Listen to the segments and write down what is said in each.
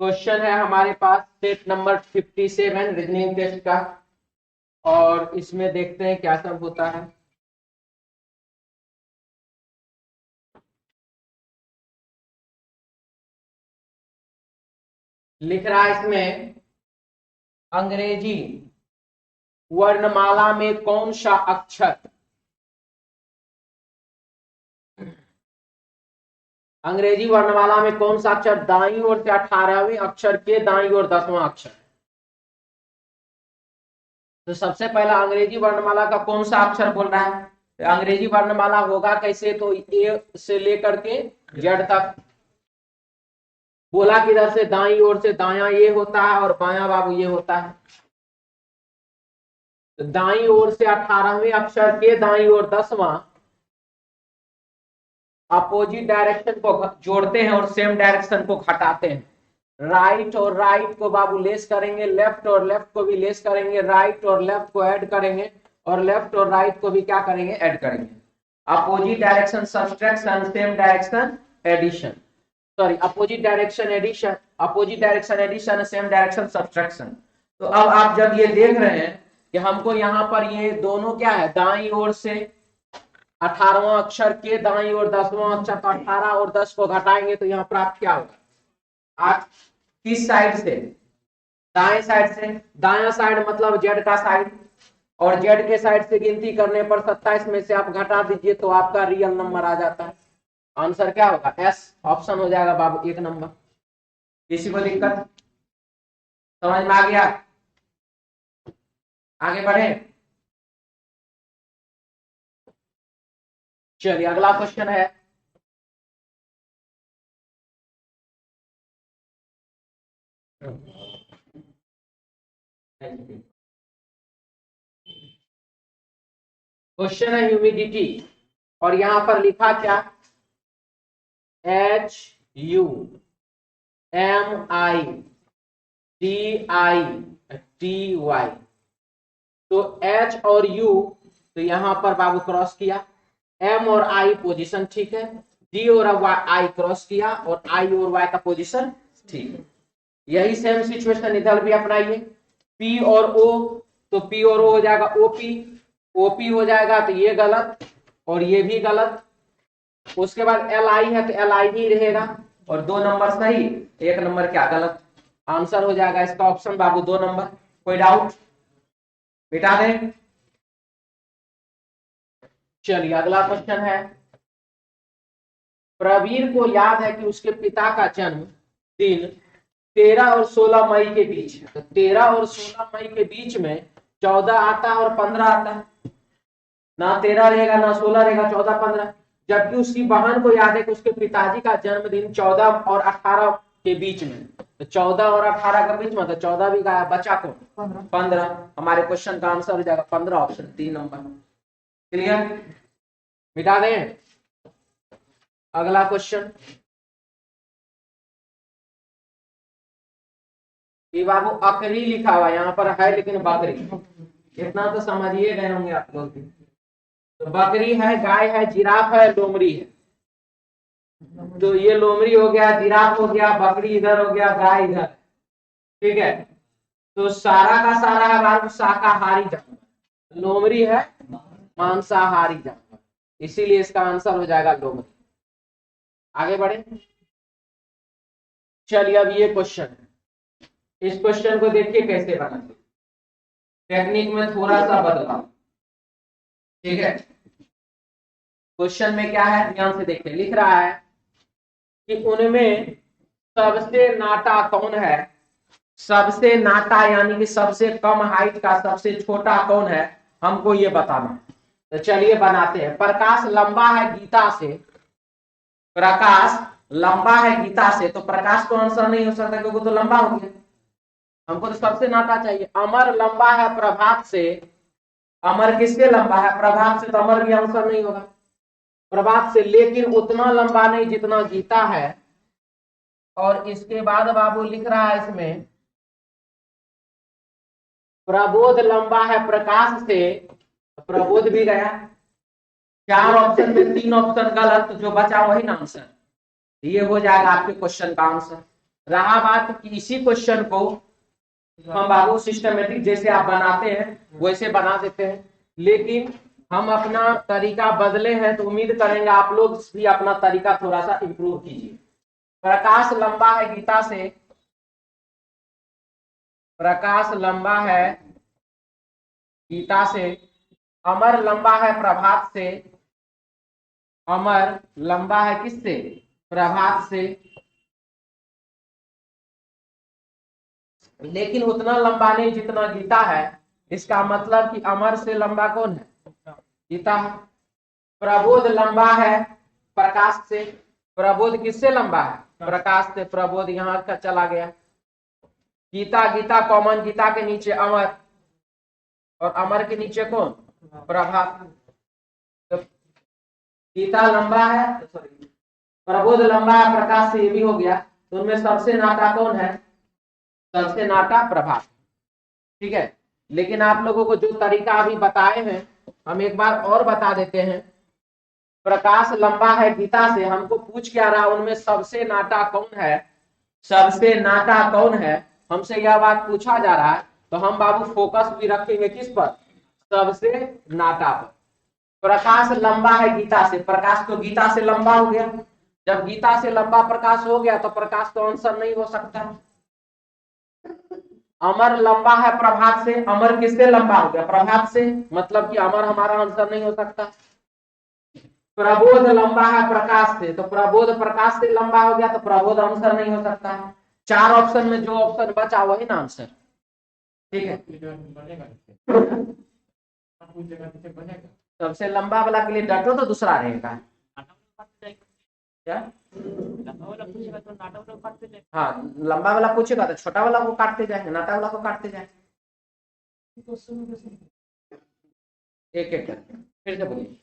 Question है हमारे पास set number 57 reasoning test का। और इसमें देखते हैं क्या सब होता है। लिख रहा है इसमें, अंग्रेजी वर्णमाला में कौन सा अक्षर अंग्रेजी वर्णमाला में कौन सा अक्षर दाईं ओर से 18वें अक्षर के दाईं ओर 10वां अक्षर। तो सबसे पहला अंग्रेजी वर्णमाला का कौन सा अक्षर बोल रहा है। तो अंग्रेजी वर्णमाला होगा कैसे, तो ए से लेकर के जेड तक। बोला किधर से, दाईं ओर से। दायां ये होता है और बायां बाबू ये होता है। तो दाईं ओर से 18वें अक्षर के दाईं ओर 10वां, अपोजिट डायरेक्शन को जोड़ते हैं और सेम डायरेक्शन को घटाते हैं। राइट और राइट को बाबू लेस करेंगे, लेफ्ट और लेफ्ट को भी लेस करेंगे, राइट और लेफ्ट को ऐड करेंगे और लेफ्ट और राइट को भी क्या करेंगे, ऐड करेंगे। Opposite direction subtraction, same direction addition, sorry opposite direction addition, opposite direction addition, same direction subtraction. तो अब आप जब ये देख रहे हैं कि हमको यहाँ पर ये दोनों क्या है, दाईं ओर से 18वां अक्षर के दाईं ओर 10वां अक्षर, तो 18 और 10 को घटाएंगे तो यहाँ प्राप्त क्या होगा। आप किस साइड से, दाएं साइड से। दायां साइड मतलब जेड का साइड, और जेड के साइड से गिनती करने पर 27 में से आप घटा दीजिए तो आपका रियल नंबर आ जाता है। आंसर क्या होगा, एस ऑप्शन हो जाएगा बाबू, 1 नंबर। किसी को दिक्कत समझ में आ गया, आगे बढ़े। चलिए अगला क्वेश्चन है, क्वेश्चन है ह्यूमिडिटी, और यहां पर लिखा क्या, HUMIDITY। तो H और U तो यहां पर बाबू क्रॉस किया, M और I पोजीशन ठीक है, D और I क्रॉस किया और I और Y का पोजीशन ठीक है। यही सेम सिचुएशन इधर भी अपनाइए। P और O, तो P और O हो जाएगा OP, OP हो जाएगा तो ये गलत और ये भी गलत। उसके बाद LI है तो LI ही रहेगा, और 2 नंबर सही 1 नंबर क्या गलत। आंसर हो जाएगा इसका ऑप्शन बाबू 2 नंबर। कोई डाउट, मिटा दें। चलिए अगला क्वेश्चन है, प्रवीण को याद है कि उसके पिता का जन्म दिन 13 और 16 मई के बीच है। तो 13 और 16 मई के बीच में 14 आता है और 15 आता है, ना 13 रहेगा ना 16 रहेगा, 14 15। जबकि उसकी बहन को याद है कि उसके पिताजी का जन्मदिन 14 और 18 के बीच में। तो 14 और 18 के बीच में, तो 14 भी गया, बचा को 15। हमारे क्वेश्चन का आंसर हो जाएगा 15, ऑप्शन 3 नंबर। क्लियर, मिटा दें। अगला क्वेश्चन, ये बाबू अकरी लिखा हुआ यहाँ पर है लेकिन बकरी, इतना तो समझिए गए होंगे आप लोग। तो बकरी है, गाय है, जिराफ है, लोमड़ी है। तो ये लोमड़ी हो गया, जिराफ हो गया, बकरी इधर हो गया, गाय इधर, ठीक है। तो सारा का सारा है बाबू शाकाहारी जानवर, लोमड़ी है मांसाहारी जानवर, इसीलिए इसका आंसर हो जाएगा लोमड़ी। आगे बढ़े। चलिए अब ये क्वेश्चन है, इस क्वेश्चन को देखिए कैसे बनाते, टेक्निक में थोड़ा सा बदलाव, ठीक है। क्वेश्चन में क्या है, ध्यान से देखिए। लिख रहा है कि उनमें सबसे नाटा कौन है, सबसे नाटा यानी कि सबसे कम हाइट का सबसे छोटा कौन है, हमको ये बताना। तो चलिए बनाते हैं। प्रकाश लंबा है गीता से, प्रकाश लंबा है गीता से, तो प्रकाश तो आंसर नहीं हो सकता क्योंकि तो लंबा हो गया, हमको तो सबसे नाटा चाहिए। अमर लंबा है प्रभात से, अमर किससे लंबा है, प्रभात से, तो अमर भी आंसर नहीं होगा प्रभात से, लेकिन उतना लंबा नहीं जितना गीता है। और इसके बाद बाबू लिख रहा है इसमें, प्रबोध लंबा है प्रकाश से, प्रबोध भी गया। 4 ऑप्शन में 3 ऑप्शन गलत, तो जो बचा वही ना आंसर, ये हो जाएगा आपके क्वेश्चन का आंसर। रहा बात कि इसी क्वेश्चन को हम बाबू सिस्टमेटिक जैसे आप बनाते हैं वैसे बना देते हैं, लेकिन हम अपना तरीका बदले हैं तो उम्मीद करेंगे आप लोग भी अपना तरीका थोड़ा सा इंप्रूव कीजिए। प्रकाश लंबा है गीता से, प्रकाश लंबा है गीता से, अमर लंबा है प्रभात से, अमर लंबा है किससे? प्रभात से, लेकिन उतना लंबा नहीं जितना गीता है। इसका मतलब कि अमर से लंबा कौन है? गीता है। प्रबोध लंबा है प्रकाश से, प्रबोध किससे लंबा है? प्रकाश से। प्रबोध यहाँ का चला गया। गीता, गीता कॉमन, गीता के नीचे अमर और अमर के नीचे कौन? प्रभात। तो गीता लंबा है, प्रबोध लंबा है प्रकाश से, ये भी हो गया। तो उनमें सबसे नाटा कौन है? सबसे नाटा प्रभात। ठीक है, लेकिन आप लोगों को जो तरीका अभी बताए हैं हम एक बार और बता देते हैं। प्रकाश लंबा है गीता से, हमको पूछ क्या रहा उनमें सबसे नाटा कौन है? सबसे नाटा कौन है, हमसे यह बात पूछा जा रहा है। तो हम बाबू फोकस भी रखेंगे किस पर? सबसे नाटा पर। प्रकाश लंबा है गीता से, प्रकाश तो गीता से लंबा हो गया। जब गीता से लंबा प्रकाश हो गया तो प्रकाश तो आंसर नहीं हो सकता। अमर लंबा है प्रभात से, अमर किससे लंबा हो गया? प्रभात से, मतलब कि अमर हमारा आंसर नहीं हो सकता। प्रबोध लंबा है प्रकाश से, तो प्रबोध प्रकाश से लंबा हो गया तो प्रबोध आंसर नहीं हो सकता है। 4 ऑप्शन में जो ऑप्शन बचा वही ना आंसर। ठीक है, सबसे लंबा वाला के लिए डटो तो दूसरा रहेगा। क्या? हाँ, लंबा वाला पूछेगा तो छोटा वाला को काटते जाएंगे, नाटा वाला को काटते जाएंगे, एक एक करके। फिर से बोलिए।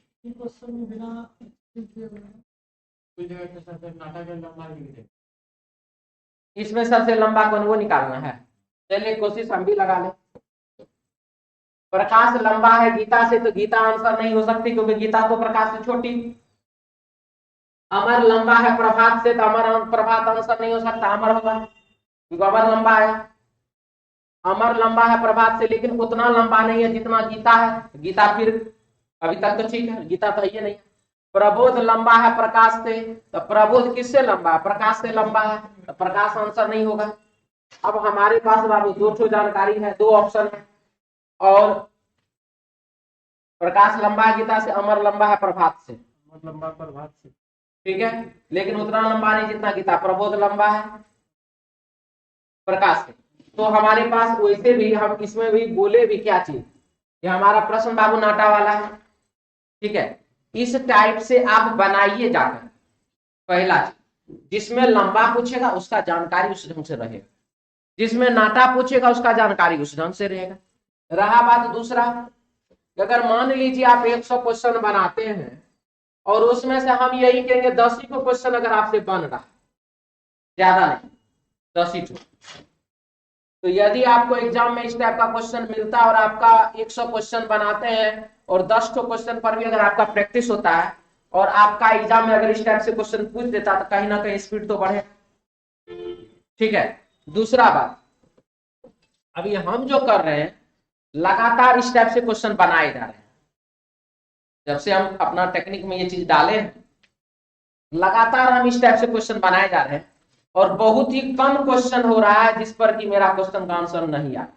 इसमें सबसे लंबा कौन, वो निकालना है। चलिए कोशिश हम भी लगा लें। प्रकाश लंबा है गीता से, तो गीता आंसर नहीं हो सकती क्योंकि गीता तो प्रकाश से छोटी। अमर लंबा है प्रभात से, तो अमर प्रभात आंसर नहीं हो सकता, अमर होगा क्योंकि अमर लंबा है। अमर लंबा है प्रभात से, लेकिन उतना लंबा नहीं है जितना गीता है। गीता फिर अभी तक तो ठीक है, गीता तो ये नहीं। प्रबोध लंबा है प्रकाश से, तो प्रबोध किससे लंबा है? प्रकाश से लंबा है, तो प्रकाश आंसर नहीं होगा। अब हमारे पास बाबू 2 जानकारी है, 2 ऑप्शन है, और प्रकाश लंबा है गीता से, अमर लंबा है प्रभात से। लंबा प्रभात से, ठीक है, लेकिन उतना लंबा नहीं जितना गीता। प्रबोध लंबा है प्रकाश से। तो हमारे पास वैसे भी हम इसमें भी बोले भी क्या चीज, ये हमारा प्रश्न बाबू नाटा वाला है। ठीक है, इस टाइप से आप बनाइए जाकर। पहला चीज, जिसमें लंबा पूछेगा उसका जानकारी उस ढंग से रहेगा, जिसमें नाटा पूछेगा उसका जानकारी उस ढंग से रहेगा। रहा बात दूसरा, अगर मान लीजिए आप 100 क्वेश्चन बनाते हैं और उसमें से हम यही कहेंगे 10 ही को क्वेश्चन अगर आपसे बन रहा है, ज्यादा नहीं, 10 ही। तो यदि आपको एग्जाम में इस टाइप का क्वेश्चन मिलता है और आपका 100 क्वेश्चन बनाते हैं और 10 क्वेश्चन पर भी अगर आपका प्रैक्टिस होता है और आपका एग्जाम में अगर इस टाइप से क्वेश्चन पूछ देता तो कहीं ना कहीं स्पीड तो बढ़े। ठीक है, दूसरा बात, अभी हम जो कर रहे हैं लगातार इस टाइप से क्वेश्चन बनाए जा रहे हैं। जब से हम अपना टेक्निक में ये चीज डाले हैं, लगातार हम इस टाइप से क्वेश्चन बनाए जा रहे हैं और बहुत ही कम क्वेश्चन हो रहा है जिस पर कि मेरा क्वेश्चन का आंसर नहीं आ रहा।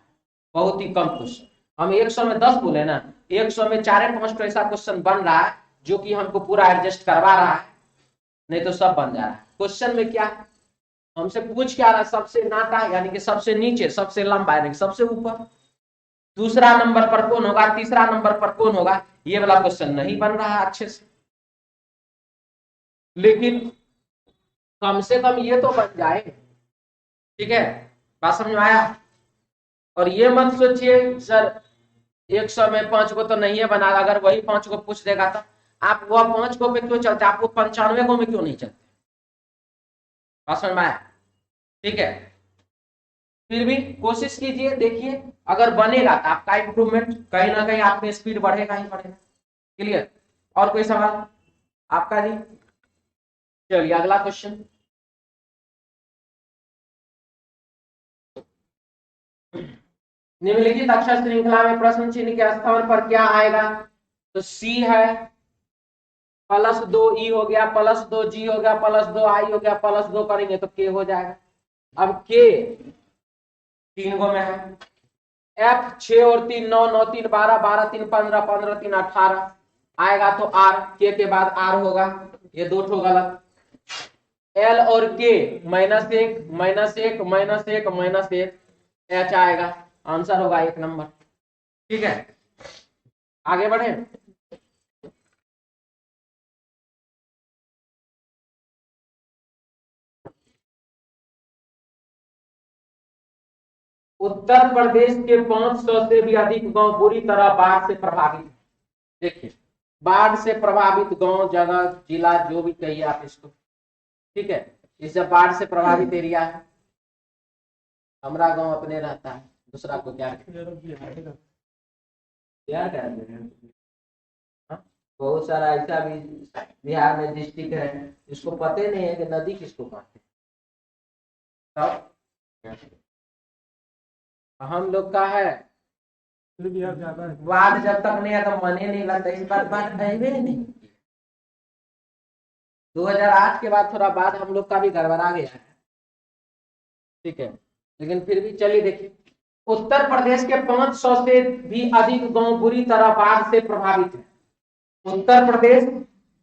बहुत ही कम क्वेश्चन, हम 100 में 10 बोले ना, 100 में 4-5 तो ऐसा क्वेश्चन बन रहा है जो कि हमको पूरा एडजस्ट करवा रहा है, नहीं तो सब बन जा रहा है। क्वेश्चन में क्या है, हमसे पूछ क्या रहा है? सबसे नाटा यानी कि सबसे नीचे, सबसे लंबा यानी कि सबसे ऊपर, दूसरा नंबर पर कौन होगा, तीसरा नंबर पर कौन होगा, ये वाला क्वेश्चन नहीं बन रहा है अच्छे से। लेकिन कम से कम ये तो बन जाए। ठीक है, बात समझ में आया? और ये मत सोचिए सर 100 में 5 को तो नहीं है बना, अगर वही 5 को पूछ देगा तो आप वह 5 को पे क्यों चलते, आपको 95 को में क्यों नहीं चलते? बात समझ में आया? ठीक है, फिर भी कोशिश कीजिए, देखिए अगर बनेगा तो आपका इंप्रूवमेंट कहीं ना कहीं आपकी स्पीड बढ़ेगा ही बढ़ेगा। क्लियर? और कोई सवाल आपका जी? चलिए अगला क्वेश्चन। निम्नलिखित अक्षर श्रृंखला में प्रश्न चिन्ह के स्थान पर क्या आएगा? तो सी है, +2 ई हो गया, +2 जी हो गया, +2 आई हो गया, +2 करेंगे तो के हो जाएगा। अब के 3 गो में है, एफ 6 और 3 9, 9 3 12, 12 3 15, 15 3 18 आएगा तो आर, के बाद आर होगा, ये दो ठो गलत। एल और के -1 -1 -1 -1 एच आएगा, आंसर होगा 1 नंबर। ठीक है, आगे बढ़े। उत्तर प्रदेश के 500 से भी अधिक गांव बुरी तरह बाढ़ से प्रभावित है। देखिए, बाढ़ से प्रभावित गांव, जगह, जिला, जो भी कहिए आप इसको, ठीक है। इसे बाढ़ से प्रभावित एरिया है, हमारा गांव अपने रहता है, दूसरा को क्या बहुत सारा ऐसा भी बिहार में डिस्ट्रिक्ट है जिसको पता नहीं है कि नदी किसको कहते हैं। हम लोग का है बाढ़ जब तक नहीं है तो मने नहीं लगता, इस बार बाढ़ अबे नहीं। 2008 के बाद थोड़ा बाद हम लोग का भी गड़बड़ा गया है, ठीक है, लेकिन फिर भी चलिए देखिए। उत्तर प्रदेश के 500 से भी अधिक गांव बुरी तरह बाढ़ से प्रभावित है। उत्तर प्रदेश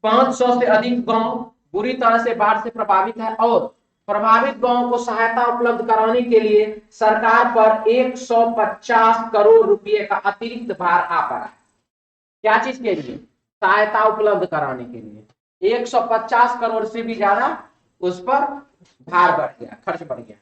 500 से अधिक गांव बुरी तरह से बाढ़ से प्रभावित है और प्रभावित गांवों को सहायता उपलब्ध कराने के लिए सरकार पर 150 करोड़ रुपए का अतिरिक्त भार आ पड़ा है। क्या चीज के लिए? सहायता उपलब्ध कराने के लिए 150 करोड़ से भी ज्यादा उस पर भार बढ़ गया, खर्च बढ़ गया।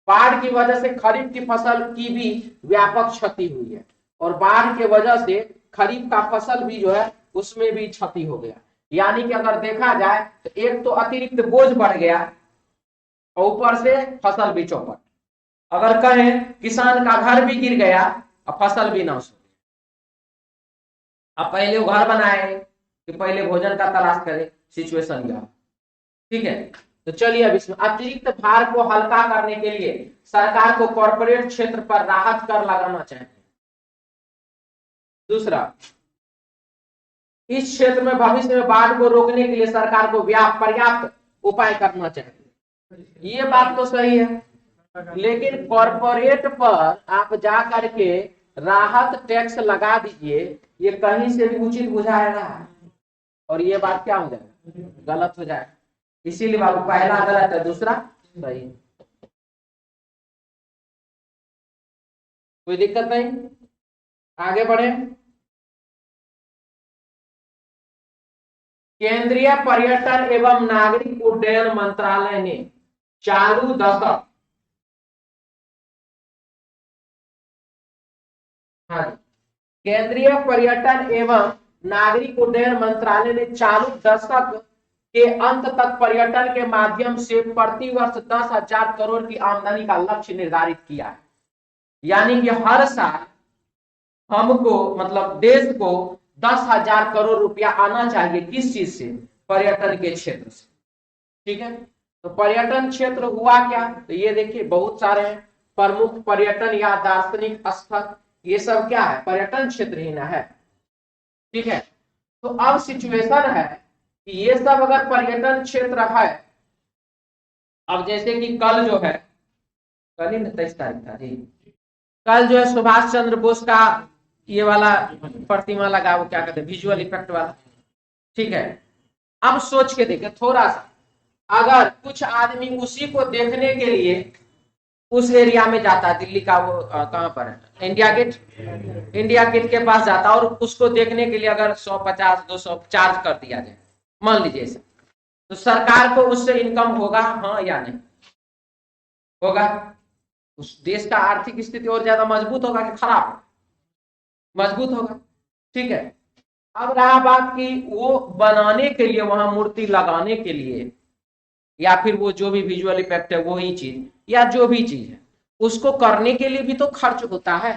बाढ़ की वजह से खरीफ की फसल की भी व्यापक क्षति हुई है और बाढ़ के वजह से खरीफ का फसल भी जो है उसमें भी क्षति हो गया। यानी कि अगर देखा जाए तो एक तो अतिरिक्त बोझ बढ़ गया और ऊपर से फसल भी चौपट। अगर कहें किसान का घर भी गिर गया और फसल भी नष्ट हो गया। अब पहले वो घर बनाए कि पहले भोजन का तलाश करे, सिचुएशन यह, ठीक है। तो चलिए अब इसमें अतिरिक्त भार को हल्का करने के लिए सरकार को कॉर्पोरेट क्षेत्र पर राहत कर लगाना चाहिए। दूसरा, इस क्षेत्र में भविष्य में बाढ़ को रोकने के लिए सरकार को पर्याप्त उपाय करना चाहिए। ये बात तो सही है, लेकिन कॉर्पोरेट पर आप जा करके राहत टैक्स लगा दीजिए, ये कहीं से भी उचित बुझाएगा और ये बात क्या हो जाएगा? गलत हो जाएगा। इसीलिए बाबू पहला गलत है, दूसरा सही। कोई दिक्कत नहीं, आगे बढ़े। केंद्रीय पर्यटन एवं नागरिक उड्डयन मंत्रालय ने चालू दशक, हाँ, केंद्रीय पर्यटन एवं नागरिक उड्डयन मंत्रालय ने चालू दशक के अंत तक पर्यटन के माध्यम से प्रति वर्ष 10,000 करोड़ की आमदनी का लक्ष्य निर्धारित किया है। यानी कि हर साल हमको, मतलब देश को 10,000 करोड़ रुपया आना चाहिए। किस चीज से? पर्यटन के क्षेत्र से, ठीक है। तो पर्यटन क्षेत्र हुआ क्या? तो ये देखिए बहुत सारे हैं, प्रमुख पर्यटन या दार्शनिक स्थल, ये सब क्या है? पर्यटन क्षेत्र ही ना है, ठीक है। तो अब सिचुएशन है कि ये सब अगर पर्यटन क्षेत्र है, अब जैसे कि कल जो है, कल ही 23 तारीख था जी, कल जो है सुभाष चंद्र बोस का ये वाला प्रतिमा लगा, वो क्या कहते हैं, विजुअल इफेक्ट वाला, ठीक है। अब सोच के देखें थोड़ा सा, अगर कुछ आदमी उसी को देखने के लिए उस एरिया में जाता है, दिल्ली का वो कहां पर है, इंडिया गेट के पास जाता, और उसको देखने के लिए अगर 150 200 चार्ज कर दिया जाए, मान लीजिए ऐसा, तो सरकार को उससे इनकम होगा, हाँ या नहीं होगा? उस देश का आर्थिक स्थिति और ज्यादा मजबूत होगा कि खराब? मजबूत होगा, ठीक है। अब रहा बात कि वो बनाने के लिए, वहां मूर्ति लगाने के लिए, या फिर वो जो भी विजुअल इफेक्ट है वही चीज, या जो भी चीज है, उसको करने के लिए भी तो खर्च होता है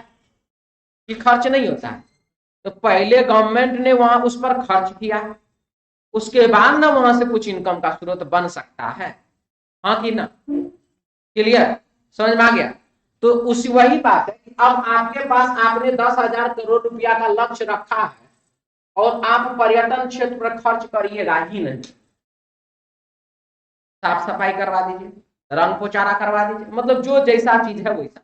कि खर्च नहीं होता है? तो पहले गवर्नमेंट ने वहां उस पर खर्च किया, उसके बाद ना वहां से कुछ इनकम का स्रोत बन सकता है, हाँ कि ना? क्लियर? समझ में आ गया? तो उसी वही बात है कि अब आपके पास आपने 10,000 करोड़ रुपया का लक्ष्य रखा है और आप पर्यटन क्षेत्र पर खर्च करिएगा ही नहीं, साफ सफाई करवा दीजिए, रंग पोचारा करवा दीजिए, मतलब जो जैसा चीज है वैसा,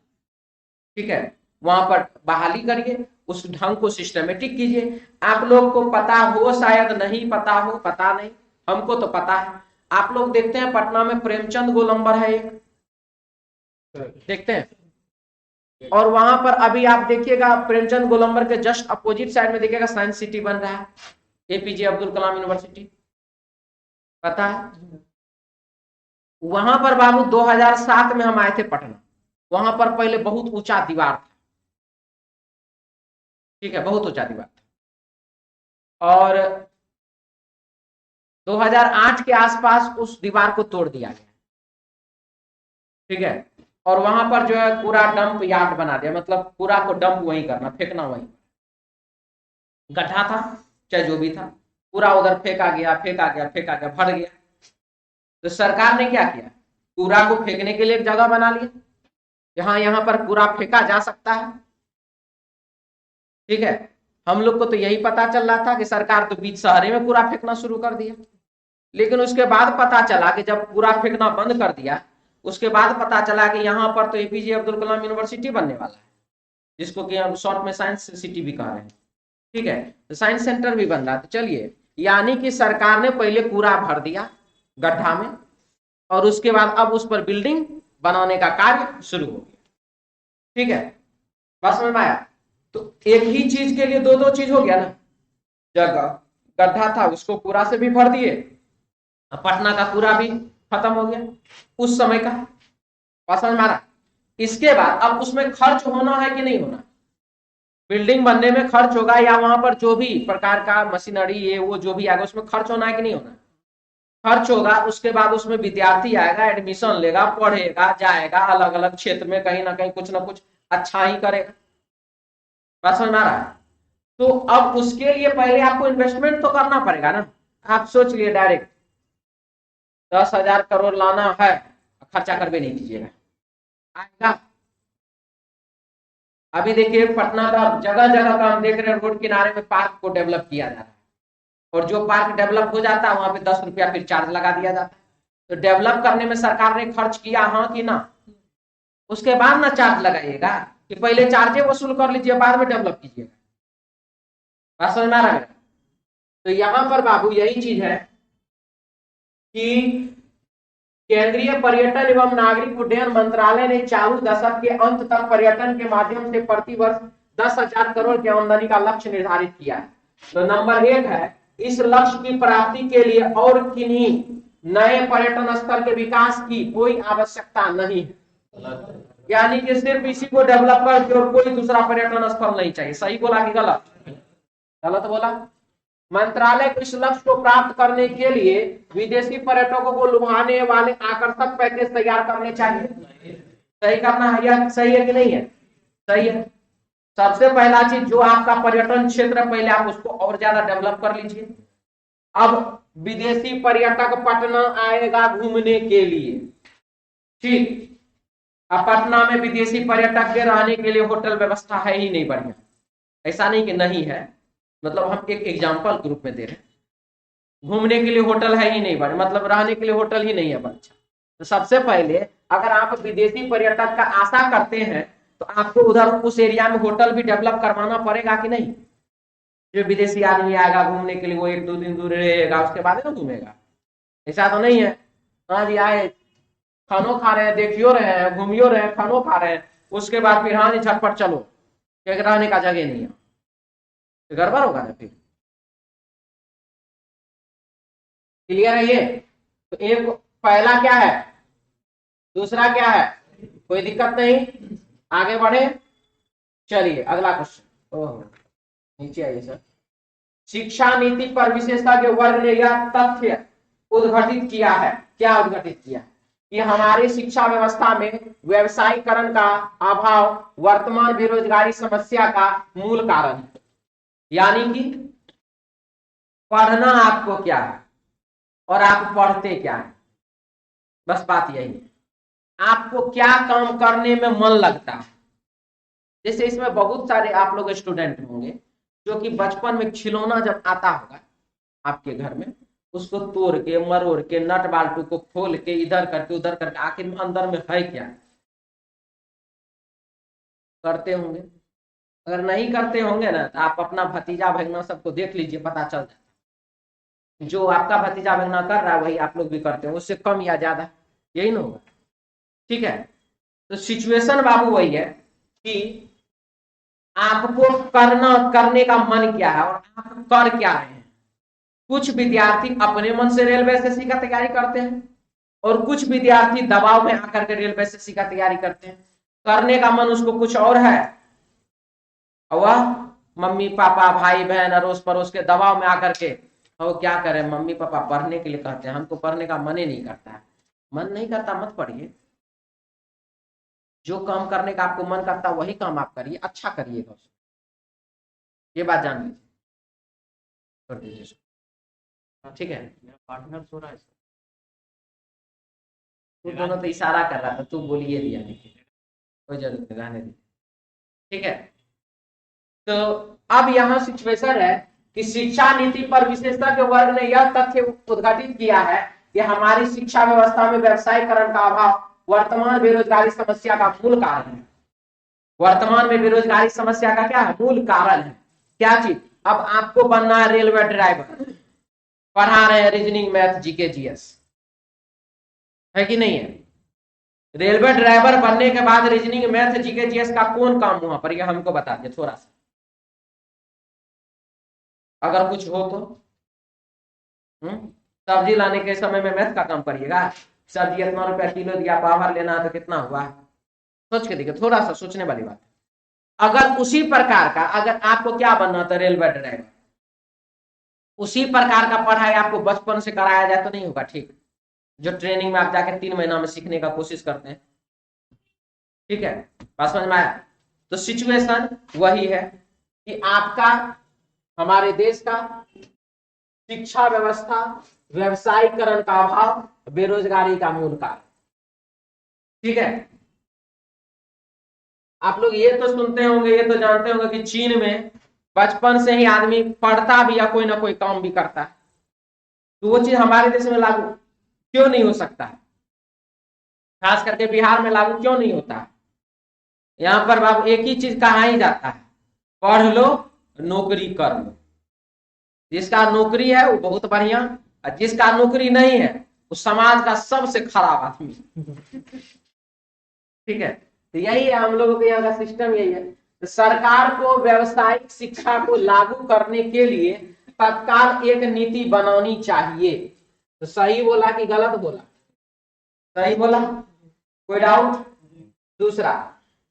ठीक है, वहां पर बहाली करिए, उस ढंग को सिस्टमेटिक कीजिए। आप लोग को पता हो, शायद नहीं पता हो, पता नहीं, हमको तो पता है। आप लोग देखते हैं पटना में प्रेमचंद गोलंबर है एक, देखते हैं, और वहां पर अभी आप देखिएगा प्रेमचंद गोलंबर के जस्ट अपोजिट साइड में देखिएगा साइंस सिटी बन रहा है, एपीजे अब्दुल कलाम यूनिवर्सिटी, पता है। वहां पर बाबू 2007 में हम आए थे पटना, वहां पर पहले बहुत ऊंचा दीवार था, ठीक है, बहुत ऊंचा दीवार था, और 2008 के आसपास उस दीवार को तोड़ दिया गया, ठीक है, और वहां पर जो है पूरा डंप यार्ड बना दिया, मतलब पूरा को डंप वहीं करना, फेंकना वहीं, गड्ढा था चाहे जो भी था, पूरा उधर फेंका गया, फेंका गया, फेंका गया, भर गया। तो सरकार ने क्या किया, कूड़ा को फेंकने के लिए एक जगह बना लिया, यहाँ पर कूड़ा फेंका जा सकता है, ठीक है। हम लोग को तो यही पता चल रहा था कि सरकार तो बीच शहरे में कूड़ा फेंकना शुरू कर दिया, लेकिन उसके बाद पता चला कि जब कूड़ा फेंकना बंद कर दिया, उसके बाद पता चला कि यहाँ पर तो एपीजे अब्दुल कलाम यूनिवर्सिटी बनने वाला है, जिसको कि हम शॉर्ट में साइंस सिटी भी कह रहे हैं, ठीक है, तो साइंस सेंटर भी बन रहा। तो चलिए, यानी कि सरकार ने पहले कूड़ा भर दिया गड्ढा में, और उसके बाद अब उस पर बिल्डिंग बनाने का कार्य शुरू हो गया, ठीक है, बस समझ में आया। तो एक ही चीज के लिए दो दो चीज हो गया ना, जगह गड्ढा था उसको कूड़ा से भी भर दिए, पटना का कूड़ा भी खत्म हो गया उस समय का, बस समझ में आ रहा। इसके बाद अब उसमें खर्च होना है कि नहीं होना, बिल्डिंग बनने में खर्च होगा, या वहां पर जो भी प्रकार का मशीनरी ये वो जो भी आएगा उसमें खर्च होना है कि नहीं होना, खर्च होगा। उसके बाद उसमें विद्यार्थी आएगा, एडमिशन लेगा, पढ़ेगा, जाएगा अलग अलग क्षेत्र में, कहीं ना कहीं कुछ ना कुछ अच्छा ही करेगा, बात समझ में आ रहा है। तो अब उसके लिए पहले आपको इन्वेस्टमेंट तो करना पड़ेगा ना। आप सोच लिए डायरेक्ट 10,000 करोड़ लाना है, खर्चा कर भी नहीं दीजिएगा, आएगा। अभी देखिए पटना का जगह जगह का हम देख रहे हैं, रोड किनारे में पार्क को डेवलप किया जा रहा है, और जो पार्क डेवलप हो जाता है वहां पे 10 रुपया फिर चार्ज लगा दिया जाता है। तो डेवलप करने में सरकार ने खर्च किया, हाँ कि ना, उसके बाद ना चार्ज लगाइएगा, कि पहले चार्जे वसूल कर लीजिए बाद में डेवलप कीजिएगा, बात समझ में आ रहा है। तो यहां पर बाबू यही चीज है कि केंद्रीय पर्यटन एवं नागरिक उड्डयन मंत्रालय ने चालू दशक के अंत तक पर्यटन के माध्यम से प्रति वर्ष 10,000 करोड़ की आमदनी का लक्ष्य निर्धारित किया है। तो नंबर 1 है, इस लक्ष्य की प्राप्ति के लिए और किन्हीं नए पर्यटन स्थल के विकास की कोई आवश्यकता नहीं है, यानी कि सिर्फ इसी को डेवलप करके और कोई दूसरा पर्यटन स्थल नहीं चाहिए। सही बोला कि गलत? गलत बोला। मंत्रालय को इस लक्ष्य को प्राप्त करने के लिए विदेशी पर्यटकों को लुभाने वाले आकर्षक पैकेज तैयार करने चाहिए। सही करना है, या सही है कि नहीं है? सही है। सबसे पहला चीज, जो आपका पर्यटन क्षेत्र है पहले आप उसको और ज्यादा डेवलप कर लीजिए। अब विदेशी पर्यटक पटना आएगा घूमने के लिए, ठीक, अब पटना में विदेशी पर्यटक के रहने के लिए होटल व्यवस्था है ही नहीं बढ़िया, ऐसा नहीं कि नहीं है, मतलब हम एक एग्जांपल के रूप में दे रहे हैं, घूमने के लिए होटल है ही नहीं बढ़िया, मतलब रहने के लिए होटल ही नहीं है अच्छा। तो सबसे पहले अगर आप विदेशी पर्यटक का आशा करते हैं तो आपको उधर उस एरिया में होटल भी डेवलप करवाना पड़ेगा कि नहीं। जो विदेशी आदमी आएगा घूमने के लिए वो 1-2 दिन दूर रहेगा, उसके बाद ना घूमेगा, ऐसा तो नहीं है। हाँ जी, आए खानो खा रहे हैं, देखियो रहे हैं, घूमियो रहे हैं, खानो खा रहे हैं, उसके बाद फिर हाँ जी झटपट चलो, रहने का जगह नहीं है, तो गड़बड़ होगा ना फिर। क्लियर है ये? तो एक पहला क्या है, दूसरा क्या है, कोई दिक्कत नहीं, आगे बढ़े। चलिए अगला क्वेश्चन, ओह नीचे आइए सर। शिक्षा नीति पर विशेषज्ञ वर्ग ने यह तथ्य उद्घाटित किया है, क्या उद्घाटित किया, कि हमारी शिक्षा व्यवस्था में व्यवसायीकरण का अभाव वर्तमान बेरोजगारी समस्या का मूल कारण है। यानी कि पढ़ना आपको क्या है और आप पढ़ते क्या है, बस बात यही है। आपको क्या काम करने में मन लगता है। जैसे इसमें बहुत सारे आप लोग स्टूडेंट होंगे जो कि बचपन में खिलौना जब आता होगा आपके घर में, उसको तोड़ के मरोड़ के नट बाल्टू को खोल के इधर करके उधर करके आखिर में अंदर में है क्या करते होंगे। अगर नहीं करते होंगे ना तो आप अपना भतीजा भगना सबको देख लीजिए, पता चल जाए जो आपका भतीजा भगना कर रहा है वही आप लोग भी करते हो, उससे कम या ज्यादा यही ना होगा। ठीक है, तो सिचुएशन बाबू वही है कि आपको करने का मन क्या है और आप कर क्या रहे हैं। कुछ विद्यार्थी अपने मन से रेलवे एसएससी का तैयारी करते हैं और कुछ विद्यार्थी दबाव में आकर के रेलवे एसएससी का तैयारी करते हैं। करने का मन उसको कुछ और है, वह मम्मी पापा भाई बहन अड़ोस पड़ोस के दबाव में आकर के और क्या करें, मम्मी पापा पढ़ने के लिए कहते हैं, हमको पढ़ने का मन ही नहीं करता है। मन नहीं करता मत पढ़िए, जो काम करने का आपको मन करता वही काम आप करिए, अच्छा करिएगा, ये बात जान लीजिए, कर दीजिए। ठीक है, मेरा पार्टनर सो रहा है। तू दोनों तो इशारा कर रहा था, तू बोलिए दिया कोई जरूरत नहीं, रहने दी। ठीक है, तो अब यहाँ सिचुएशन है कि शिक्षा नीति पर विशेषज्ञ वर्ग ने यह तथ्य उद्घाटित किया है कि हमारी शिक्षा व्यवस्था में व्यवसायीकरण का अभाव वर्तमान बेरोजगारी समस्या का मूल कारण है। वर्तमान में बेरोजगारी समस्या का क्या है, मूल कारण है। क्या चीज, अब आपको बनना है रेलवे ड्राइवर, पढ़ा रहे हैं रीजनिंग मैथ जीके जीएस, है कि नहीं है। रेलवे ड्राइवर बनने के बाद रीजनिंग मैथ जीके जीएस का कौन काम हुआ पर ये हमको बता दिए थोड़ा सा, अगर कुछ हो तो। सब्जी लाने के समय में मैथ का काम करिएगा, सब्जी इतना रुपया किलो दिया, पावर लेना है तो कितना हुआ, सोच के देखिए, थोड़ा सा सोचने वाली बात। अगर उसी प्रकार का, अगर आपको क्या बनना था रेलवे ड्राइवर, उसी प्रकार का पढ़ाई आपको बचपन से कराया जाए तो नहीं होगा। ठीक, जो ट्रेनिंग में आप जाके 3 महीना में सीखने का कोशिश करते हैं। ठीक है, बात समझ में आया। तो सिचुएशन वही है कि आपका, हमारे देश का शिक्षा व्यवस्था, व्यवसायीकरण का अभाव, बेरोजगारी का मूल कारण। ठीक है, आप लोग ये तो सुनते होंगे, ये तो जानते होंगे कि चीन में बचपन से ही आदमी पढ़ता भी या कोई ना कोई काम भी करता है, तो वो चीज हमारे देश में लागू क्यों नहीं हो सकता है, खास करके बिहार में लागू क्यों नहीं होता है। यहाँ पर बाबू एक ही चीज कहा ही जाता है, पढ़ लो नौकरी कर लो। जिसका नौकरी है वो बहुत बढ़िया, और जिसका नौकरी नहीं है वो समाज का सबसे खराब आदमी। ठीक है, तो यही है हम लोगों के यहाँ का सिस्टम, यही है। तो सरकार को व्यावसायिक शिक्षा को लागू करने के लिए तत्काल एक नीति बनानी चाहिए। तो सही बोला कि गलत बोला, सही बोला, कोई डाउट। दूसरा,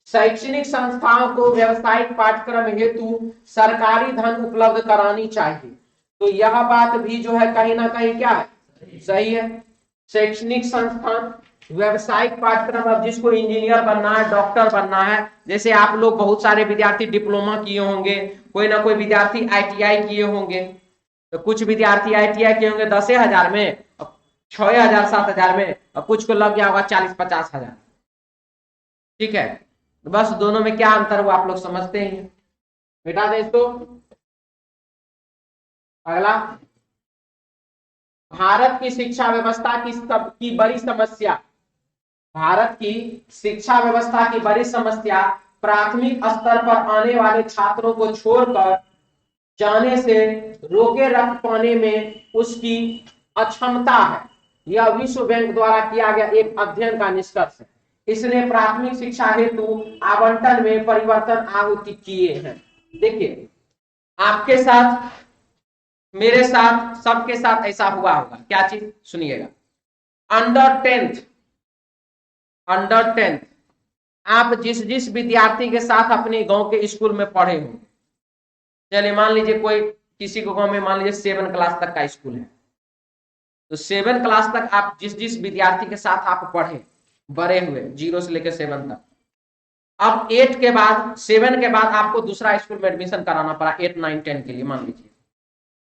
शैक्षणिक संस्थाओं को व्यावसायिक पाठ्यक्रम हेतु सरकारी धन उपलब्ध करानी चाहिए। तो यह बात भी जो है कहीं ना कहीं क्या है, सही है। शैक्षणिक संस्थान व्यावसायिक पाठ्यक्रम, अब जिसको इंजीनियर बनना है, डॉक्टर बनना है, जैसे आप लोग बहुत सारे विद्यार्थी डिप्लोमा किए होंगे, कोई ना कोई विद्यार्थी आईटीआई किए होंगे, तो कुछ विद्यार्थी आईटीआई किए होंगे 10,000 में, 6,000 7,000 में, और कुछ को लग गया होगा 40-50 हजार। ठीक है, तो बस दोनों में क्या अंतर हुआ आप लोग समझते ही हैं। बेटा दे इसको। अगला, भारत की शिक्षा व्यवस्था की बड़ी समस्या, भारत की शिक्षा व्यवस्था की बड़ी समस्या प्राथमिक स्तर पर आने वाले छात्रों को छोड़कर जाने से रोके रख पाने में उसकी अक्षमता है। यह विश्व बैंक द्वारा किया गया एक अध्ययन का निष्कर्ष है। इसने प्राथमिक शिक्षा हेतु आवंटन में परिवर्तन आहुति किए हैं। देखिए, आपके साथ, मेरे साथ, सबके साथ ऐसा हुआ होगा, क्या चीज सुनिएगा। अंडर टेंथ आप जिस जिस विद्यार्थी के साथ अपने गांव के स्कूल में पढ़े होंगे, चलिए मान लीजिए कोई किसी को गांव में मान लीजिए 7 क्लास तक का स्कूल है, तो 7 क्लास तक आप जिस जिस विद्यार्थी के साथ आप पढ़े बड़े हुए 0 से लेकर 7 तक, अब 8 के बाद 7 के बाद आपको दूसरा स्कूल में एडमिशन कराना पड़ा 8 9 10 के लिए मान लीजिए।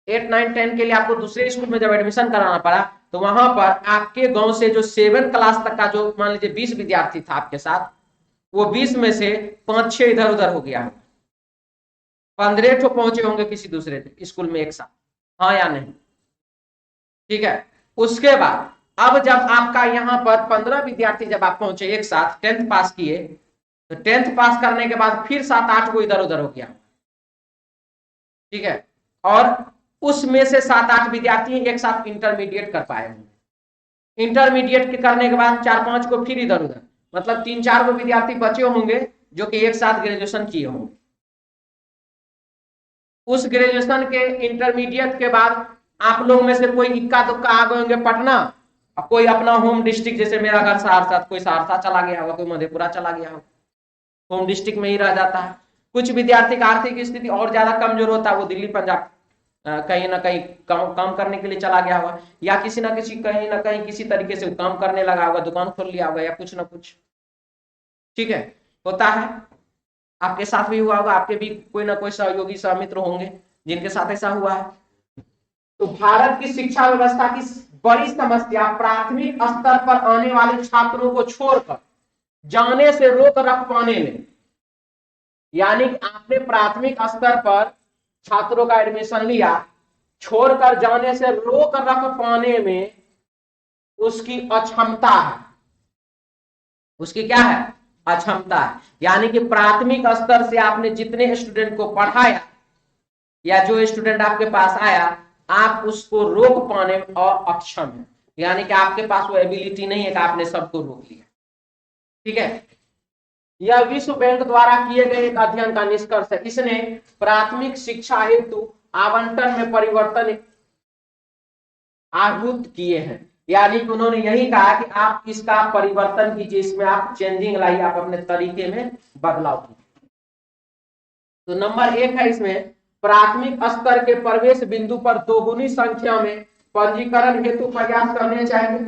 8, 9, 10 के लिए आपको दूसरे स्कूल में जब एडमिशन कराना पड़ा तो वहां पर आपके गांव से जो 7 क्लास तक का जो मान लीजिए 20 विद्यार्थी था आपके साथ, वो 20 में से 5-6 इधर उधर हो गया, 15 तो पहुंचे होंगे किसी दूसरे स्कूल में एक साथ, हाँ या नहीं? ठीक है। उसके बाद अब जब आपका यहाँ पर 15 विद्यार्थी जब आप पहुंचे एक साथ, 10th पास किए, तो 10th पास करने के बाद फिर 7-8 को इधर उधर हो गया, ठीक है। और उसमें से 7-8 विद्यार्थी एक साथ इंटरमीडिएट कर पाए होंगे, इंटरमीडिएट के करने के बाद 4-5 को फिर इधर उधर, मतलब 3-4 को विद्यार्थी बचे होंगे जो कि एक साथ ग्रेजुएशन किए होंगे। उस ग्रेजुएशन के इंटरमीडिएट के बाद आप लोग में से कोई इक्का दुक्का आ गए होंगे पटना, और कोई अपना होम डिस्ट्रिक्ट, जैसे मेरा घर सहरसा, कोई सहरसा चला गया होगा, कोई मधेपुरा चला गया होगा, होम डिस्ट्रिक्ट में ही रह जाता है। कुछ विद्यार्थी का आर्थिक स्थिति और ज्यादा कमजोर होता है, वो दिल्ली पंजाब कहीं ना कहीं काम करने के लिए चला गया होगा, या किसी ना किसी कहीं ना कहीं किसी तरीके से काम करने लगा होगा, दुकान खोल लिया होगा या कुछ ना कुछ, ठीक है, होता है। आपके साथ भी हुआ होगा, आपके भी कोई ना कोई सहयोगी सहमित्र होंगे जिनके साथ ऐसा हुआ है। तो भारत की शिक्षा व्यवस्था की बड़ी समस्या प्राथमिक स्तर पर आने वाले छात्रों को छोड़कर जाने से रोक रख पाने में, यानी आपने प्राथमिक स्तर पर छात्रों का एडमिशन लिया, छोड़कर जाने से रोक रख पाने में उसकी अक्षमता है, उसकी क्या है? अक्षमता है। यानी कि प्राथमिक स्तर से आपने जितने स्टूडेंट को पढ़ाया या जो स्टूडेंट आपके पास आया, आप उसको रोक पाने में अक्षम है, यानी कि आपके पास वो एबिलिटी नहीं है कि आपने सबको रोक लिया, ठीक है। यह विश्व बैंक द्वारा किए गए एक अध्ययन का निष्कर्ष है। इसने प्राथमिक शिक्षा हेतु आवंटन में परिवर्तन आहूत किए हैं, यानी कि उन्होंने यही कहा कि आप इसका परिवर्तन कीजिए, इसमें आप चेंजिंग लाइए, आप अपने तरीके में बदलाव कीजिए। तो नंबर 1 है इसमें, प्राथमिक स्तर के प्रवेश बिंदु पर दोगुनी संख्या में पंजीकरण हेतु प्रयास करने चाहिए।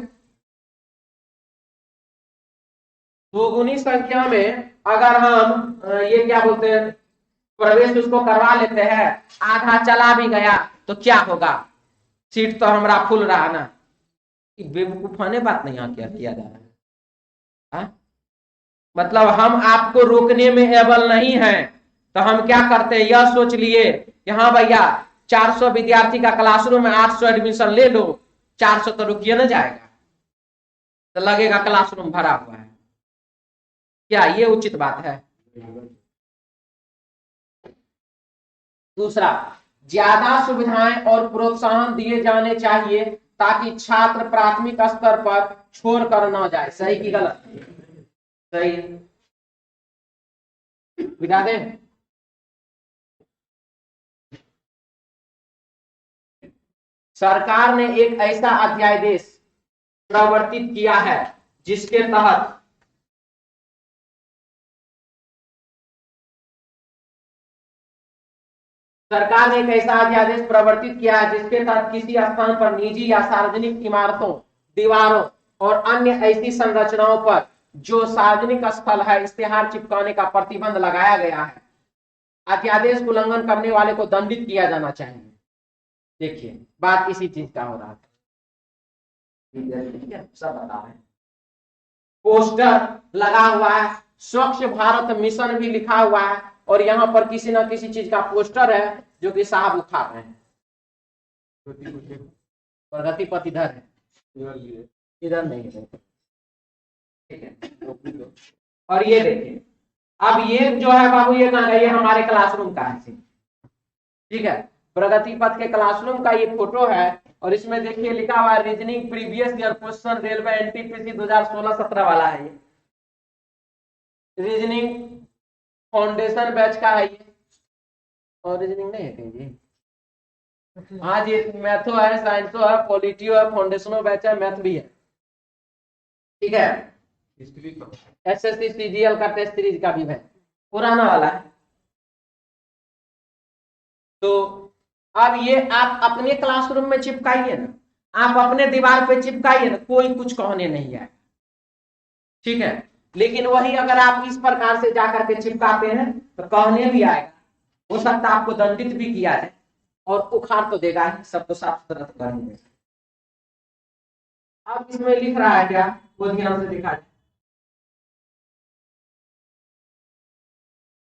दोगुनी संख्या में अगर हम ये क्या बोलते हैं, प्रवेश उसको करवा लेते हैं, आधा चला भी गया तो क्या होगा, सीट तो हमारा फुल रहा ना, बेवकूफाने बात नहीं यहाँ क्या किया जा रहा है, हा? मतलब हम आपको रोकने में एबल नहीं है, तो हम क्या करते हैं, यह सोच लिए कि हाँ भैया 400 विद्यार्थी का क्लासरूम में 800 एडमिशन ले लो, 400 तो रुकिए ना जाएगा, तो लगेगा क्लासरूम भरा हुआ है, क्या ये उचित बात है? दूसरा, ज्यादा सुविधाएं और प्रोत्साहन दिए जाने चाहिए ताकि छात्र प्राथमिक स्तर पर छोड़कर न जाए। सही की गलत? सही है, बिता दें। सरकार ने एक ऐसा अध्यादेश प्रवर्तित किया है जिसके तहत सरकार ने एक ऐसा अध्यादेश प्रवर्तित किया है जिसके तहत किसी स्थान पर निजी या सार्वजनिक इमारतों, दीवारों और अन्य ऐसी संरचनाओं पर जो सार्वजनिक स्थल है इश्तेहार चिपकाने का प्रतिबंध लगाया गया है। अध्यादेश उल्लंघन करने वाले को दंडित किया जाना चाहिए। देखिए बात इसी चीज का हो रहा है, सब बता रहे हैं। पोस्टर लगा हुआ है, स्वच्छ भारत मिशन भी लिखा हुआ है, और यहाँ पर किसी ना किसी चीज का पोस्टर है जो कि साहब उठा रहे हैं। प्रगति पथ इधर है, इधर नहीं है, ठीक है। और ये देखिए, अब ये जो है बाबू, ये कहाँ है, ये हमारे क्लासरूम का है, ठीक है, प्रगति पथ के क्लासरूम का ये फोटो है, और इसमें देखिए लिखा हुआ है reasoning previous year question railway NTPC 2016-17 वाला है ये, रीजनिंग फाउंडेशन बैच का है ये, और रीजनिंग नहीं है कहीं जी, हाँ जी, मैथो है, साइंसो है, पॉलिटियो है, फाउंडेशनो बैच है, मैथ भी है, ठीक है। एसएससी सीजीएल का टेस्ट सीरीज का भी है, पुराना वाला है। तो अब ये आप अपने क्लासरूम में चिपकाइए ना, आप अपने दीवार पे चिपकाइए ना, कोई कुछ कहने नहीं है, ठीक है। लेकिन वही अगर आप इस प्रकार से जाकर के चिपकाते हैं तो कहने भी आएगा, हो सकता है आपको दंडित भी किया जाए, और उखाड़ तो देगा ही, सबको साफ सुथरा तो करेंगे। अब इसमें लिख रहा है क्या, वो ध्यान से दिखा।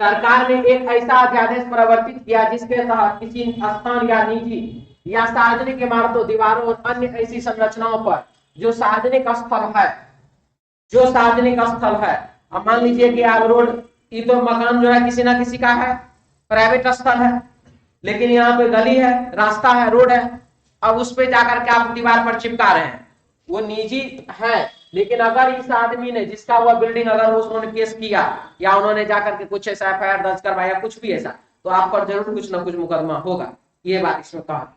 सरकार ने एक ऐसा अध्यादेश प्रवर्तित किया जिसके तहत किसी स्थान या निजी या सार्वजनिक इमारतों, दीवारों और अन्य ऐसी संरचनाओं पर जो सार्वजनिक स्थल है, जो सार्वजनिक स्थल है, अब मान लीजिए कि आप रोड, ये तो मकान जो है किसी ना किसी का है, प्राइवेट स्थल है, लेकिन यहाँ पे गली है, रास्ता है, रोड है, अब उस पे जाकर के आप दीवार पर चिपका रहे हैं, वो निजी है, लेकिन अगर इस आदमी ने, जिसका हुआ बिल्डिंग, अगर उन्होंने केस किया या उन्होंने जाकर के कुछ ऐसा एफआईआर दर्ज करवाया, कुछ भी ऐसा, तो आप पर जरूर कुछ ना कुछ मुकदमा होगा। ये बात इसमें कहा।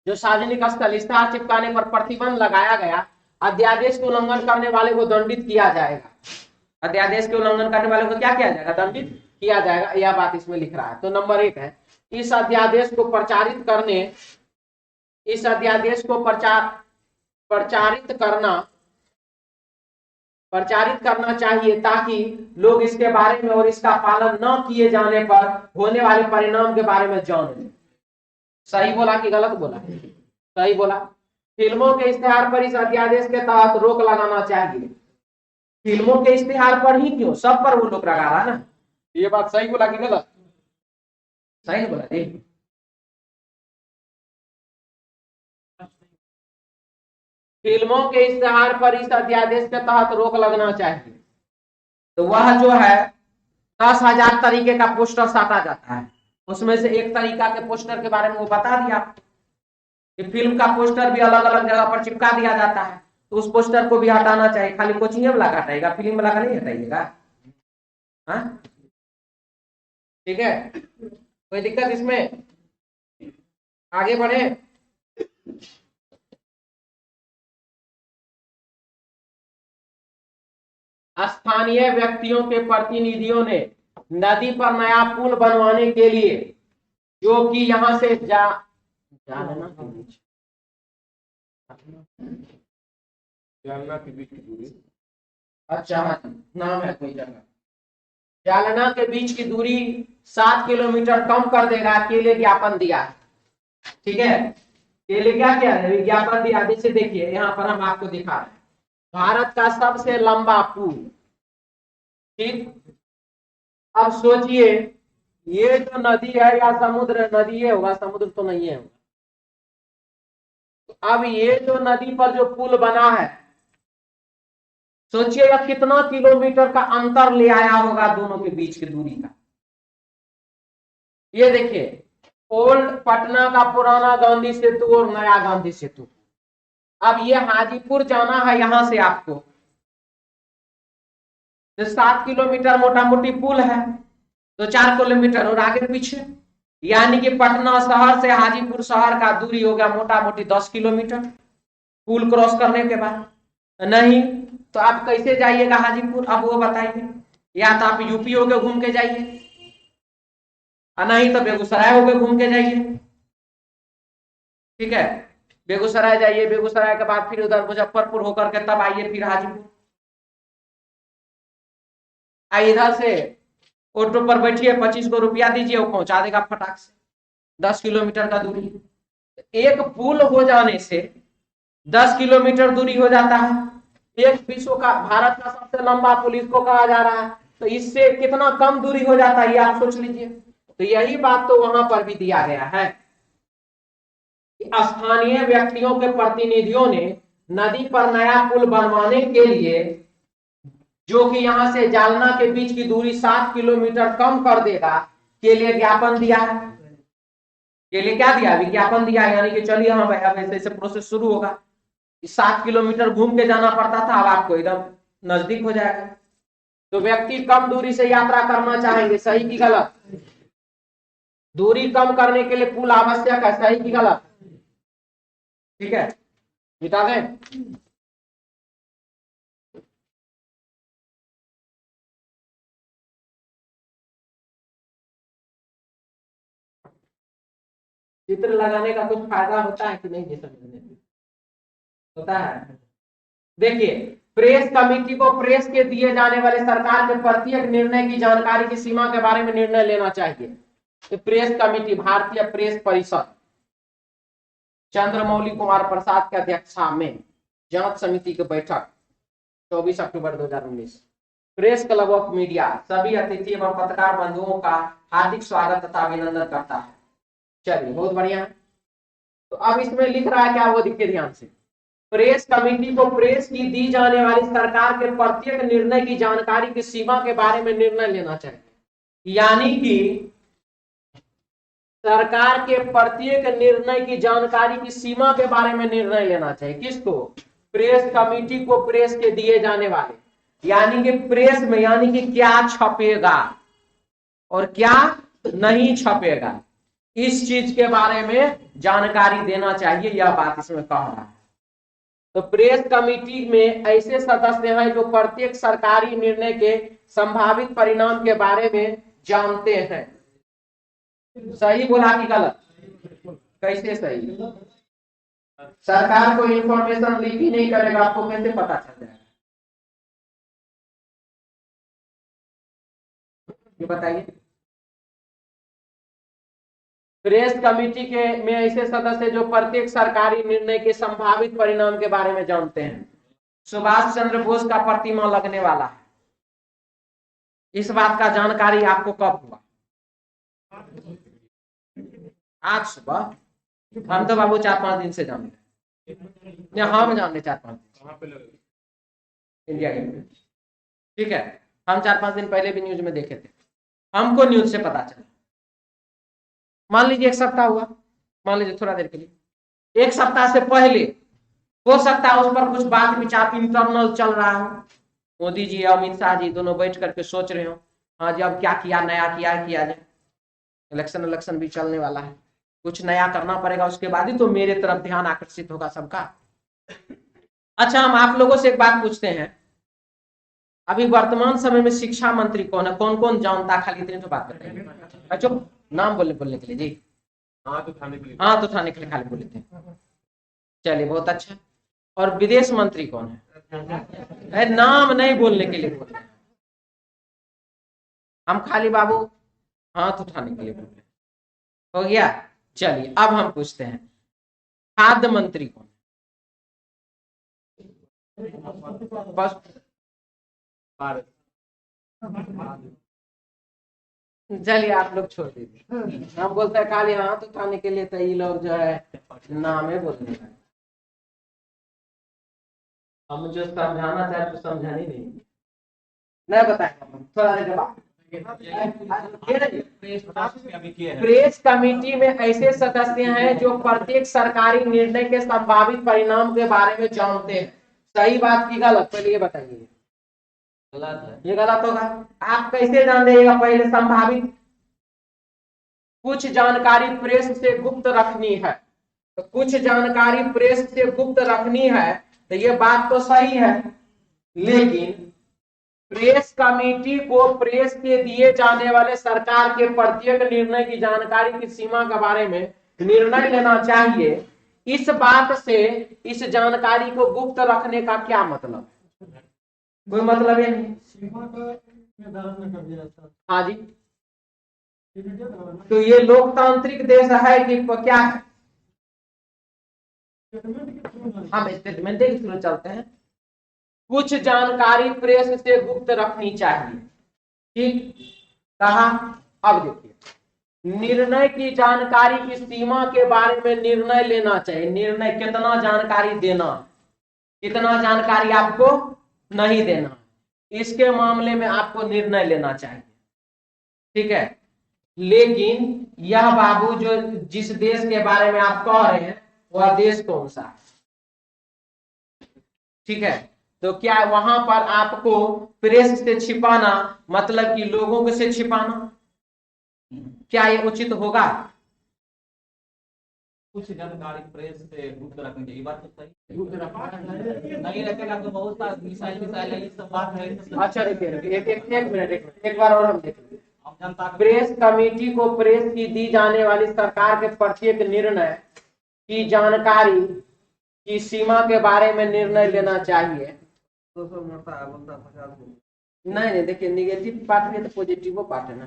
जो सार्वजनिक स्थल इश्तेहार चिपकाने पर प्रतिबंध लगाया गया, अध्यादेश के उल्लंघन करने वाले को दंडित किया जाएगा। अध्यादेश के उल्लंघन करने वाले को क्या किया जाएगा, दंडित किया जाएगा, यह बात इसमें लिख रहा है। तो नंबर 1 है, इस अध्यादेश को प्रचारित करने, इस अध्यादेश को प्रचारित करना चाहिए ताकि लोग इसके बारे में और इसका पालन न किए जाने पर होने वाले परिणाम के बारे में जाने। सही बोला कि गलत बोला? सही बोला। फिल्मों के इश्तेहार पर इस अध्यादेश के तहत रोक लगाना चाहिए। फिल्मों के इश्तेहार पर ही क्यों, सब पर वो लोग लगा रहा है ना। ये बात सही बोला कि गलत? सही बोला जी। फिल्मों के इश्तेहार पर इस अध्यादेश के तहत रोक लगना चाहिए। तो वह जो है 10,000 तरीके का पोस्टर साटा जाता है, उसमें से एक तरीका के पोस्टर के बारे में वो बता दिया कि फिल्म का पोस्टर भी अलग अलग जगह पर चिपका दिया जाता है, तो उस पोस्टर को भी हटाना चाहिए। खाली कोचिंग वाला का हटाएगा, फिल्म वाला का नहीं हटाइएगा। हाँ ठीक है, कोई दिक्कत इसमें? आगे बढ़े। स्थानीय व्यक्तियों के प्रतिनिधियों ने नदी पर नया पुल बनवाने के लिए, जो कि यहां से जालना के बीच की दूरी, अच्छा नाम है कोई जगह, जालना के बीच की दूरी 7 किलोमीटर कम कर देगा, अकेले ज्ञापन दिया है। ठीक है, अकेले क्या किया है, विज्ञापन दिया। जैसे देखिए यहाँ पर हम आपको दिखा रहे हैं, भारत का सबसे लंबा पुल। ठीक, अब सोचिए ये जो नदी है या समुद्र, नदी है होगा, समुद्र तो नहीं है होगा। अब ये जो नदी पर जो पुल बना है, सोचिएगा कितना किलोमीटर का अंतर ले आया होगा दोनों के बीच की दूरी का। ये देखिए, ओल्ड पटना का पुराना गांधी सेतु और नया गांधी सेतु। अब ये हाजीपुर जाना है यहां से आपको, तो 7 किलोमीटर मोटा मोटी पुल है, तो 4 किलोमीटर और आगे पीछे, यानी कि पटना शहर से हाजीपुर शहर का दूरी हो गया मोटा मोटी 10 किलोमीटर पुल क्रॉस करने के बाद। नहीं तो आप कैसे जाइएगा हाजीपुर, अब वो बताइए। या तो आप यूपी होके घूम के जाइए, नहीं तो बेगूसराय होके घूम के जाइए। ठीक है, बेगूसराय जाइए, बेगूसराय के बाद फिर उधर मुजफ्फरपुर होकर के तब आइए फिर हाजीपुर। इधर से ऑटो पर बैठिए, 25 को रुपया दीजिए, वो पहुंचा देगा फटाक से, 10 किलोमीटर का दूरी। एक पुल हो जाने से 10 किलोमीटर दूरी हो जाता है। एक विश्व का, भारत का सबसे लंबा पुल इसको कहा जा रहा है, तो इससे कितना कम दूरी हो जाता है ये आप सोच लीजिए। तो यही बात तो वहां पर भी दिया गया है कि स्थानीय व्यक्तियों के प्रतिनिधियों ने नदी पर नया पुल बनवाने के लिए, जो कि यहां से जालना के बीच की दूरी 7 किलोमीटर कम कर देगा, के लिए ज्ञापन दिया है। के लिए क्या दिया, विज्ञापन दिया, यानी कि चलिए हम अब ऐसे प्रोसेस शुरू होगा। 7 किलोमीटर घूम के जाना पड़ता था, अब आपको एकदम नजदीक हो जाएगा। तो व्यक्ति कम दूरी से यात्रा करना चाहेंगे, सही की गलत? दूरी कम करने के लिए पुल आवश्यक है, सही की गलत? ठीक है, मिटा दें। चित्र लगाने का कुछ फायदा होता है कि नहीं, ये समझने में होता है। देखिए, प्रेस कमेटी को प्रेस के दिए जाने वाले सरकार के प्रत्येक निर्णय की जानकारी की सीमा के बारे में निर्णय लेना चाहिए। प्रेस कमेटी, भारतीय प्रेस परिषद, चंद्रमौली कुमार प्रसाद की अध्यक्षता में जांच समिति की बैठक 24 अक्टूबर 2019। प्रेस क्लब ऑफ मीडिया सभी अतिथि एवं पत्रकार बंधुओं का हार्दिक स्वागत तथा अभिनंदन करता है। चलिए, बहुत बढ़िया है। तो अब इसमें लिख रहा है क्या, वो देखिए ध्यान से। प्रेस कमेटी को प्रेस की दी जाने वाली सरकार के प्रत्येक निर्णय की जानकारी की सीमा के बारे में निर्णय लेना चाहिए। यानी कि सरकार के प्रत्येक निर्णय की जानकारी की सीमा के बारे में निर्णय लेना चाहिए। किसको? प्रेस कमेटी को प्रेस के दिए जाने वाले, यानी कि प्रेस में, यानी कि क्या छपेगा और क्या नहीं छपेगा, इस चीज के बारे में जानकारी देना चाहिए। यह बात इसमें कह रहा है। तो प्रेस कमेटी में ऐसे सदस्य हैं जो प्रत्येक सरकारी निर्णय के संभावित परिणाम के बारे में जानते हैं। सही बोला कि गलत? कैसे सही? सरकार को इंफॉर्मेशन लीक ही नहीं करेगा, आपको कैसे पता चल जाएगा? ये बताइए। प्रेस कमेटी के में ऐसे सदस्य जो प्रत्येक सरकारी निर्णय के संभावित परिणाम के बारे में जानते हैं। सुभाष चंद्र बोस का प्रतिमा लगने वाला है, इस बात का जानकारी आपको कब हुआ? आज सुबह। हम तो बाबू 4-5 दिन से जानते हैं। हम जानते 4-5 दिन इंडिया गेट। ठीक है, हम 4-5 दिन पहले भी न्यूज में देखे थे, हमको न्यूज से पता चला। मान लीजिए 1 सप्ताह हुआ, मान लीजिए थोड़ा देर के लिए, 1 सप्ताह से पहले हो सकता है उस पर कुछ बात विचार इंटरनल चल रहा हो। मोदी जी अमित शाह जी दोनों बैठ करके सोच रहे हो, हाँ जी अब क्या किया, नया किया जाए। इलेक्शन भी चलने वाला है, कुछ नया करना पड़ेगा, उसके बाद ही तो मेरे तरफ ध्यान आकर्षित होगा सबका। अच्छा, हम आप लोगों से एक बात पूछते हैं, अभी वर्तमान समय में शिक्षा मंत्री कौन है? कौन कौन जानता? खाली इतने तो बात बताइए। चुप, नाम बोलने के लिए जी, हाँ तो उठाने के लिए खाली बोले थे। चलिए, बहुत अच्छा। और विदेश मंत्री कौन है? नाम नहीं बोलने के लिए बोलते हैं हम, खाली बाबू हाथ उठाने के लिए बोलते हैं। हो गया। चलिए, अब हम पूछते हैं खाद्य मंत्री कौन है? बस चलिए, आप लोग छोड़ दीजिए। हम बोलते हैं खाली हाथ उठाने के लिए, तो ये लोग जो है नाम है बोलने का। हम जो समझाना चाहते तो समझानी नहीं बताएंगे थोड़ा देर बाद। प्रेस कमेटी में ऐसे सदस्य हैं जो प्रत्येक सरकारी निर्णय के संभावित परिणाम के बारे में जानते हैं। सही बात की गलत? पहले ये बताइए। गलत है, ये गलत होगा। आप कैसे जान जाइएगा? पहले संभावित, कुछ जानकारी प्रेस से गुप्त रखनी है, तो कुछ जानकारी प्रेस से गुप्त रखनी है, तो ये बात तो सही है। लेकिन प्रेस कमेटी को प्रेस के दिए जाने वाले सरकार के प्रत्येक निर्णय की जानकारी की सीमा के बारे में निर्णय लेना चाहिए। इस बात से इस जानकारी को गुप्त रखने का क्या मतलब? कोई मतलब है नहीं। हाँ जी, तो ये लोकतांत्रिक देश है कि क्या है? हम स्टेटमेंट के थ्रू चलते हैं। कुछ जानकारी प्रेस से गुप्त रखनी चाहिए। ठीक कहा? अब देखिए, निर्णय की जानकारी की सीमा के बारे में निर्णय लेना चाहिए। निर्णय कितना जानकारी देना, कितना जानकारी आपको नहीं देना, इसके मामले में आपको निर्णय लेना चाहिए। ठीक है, लेकिन यह बाबू जो जिस देश के बारे में आप कह रहे हैं, वह देश कौन सा है? ठीक है, तो क्या वहां पर आपको प्रेस से छिपाना, मतलब कि लोगों से छिपाना, क्या ये उचित होगा? कुछ जानकारी प्रेस से गुप्त रखनी चाहिए, बात तो सही। गुप्त नहीं रखेगा तो बहुत सारा मिसाइल ये सब बात है। अच्छा देखिए, एक मिनट, एक बार और हम देखेंगे। प्रेस कमेटी को प्रेस की दी जाने वाली सरकार के प्रत्येक निर्णय की जानकारी की सीमा के बारे में निर्णय लेना चाहिए। नहीं, देखिए, निगेटिव पार्ट में तो पॉजिटिव पार्ट है ना।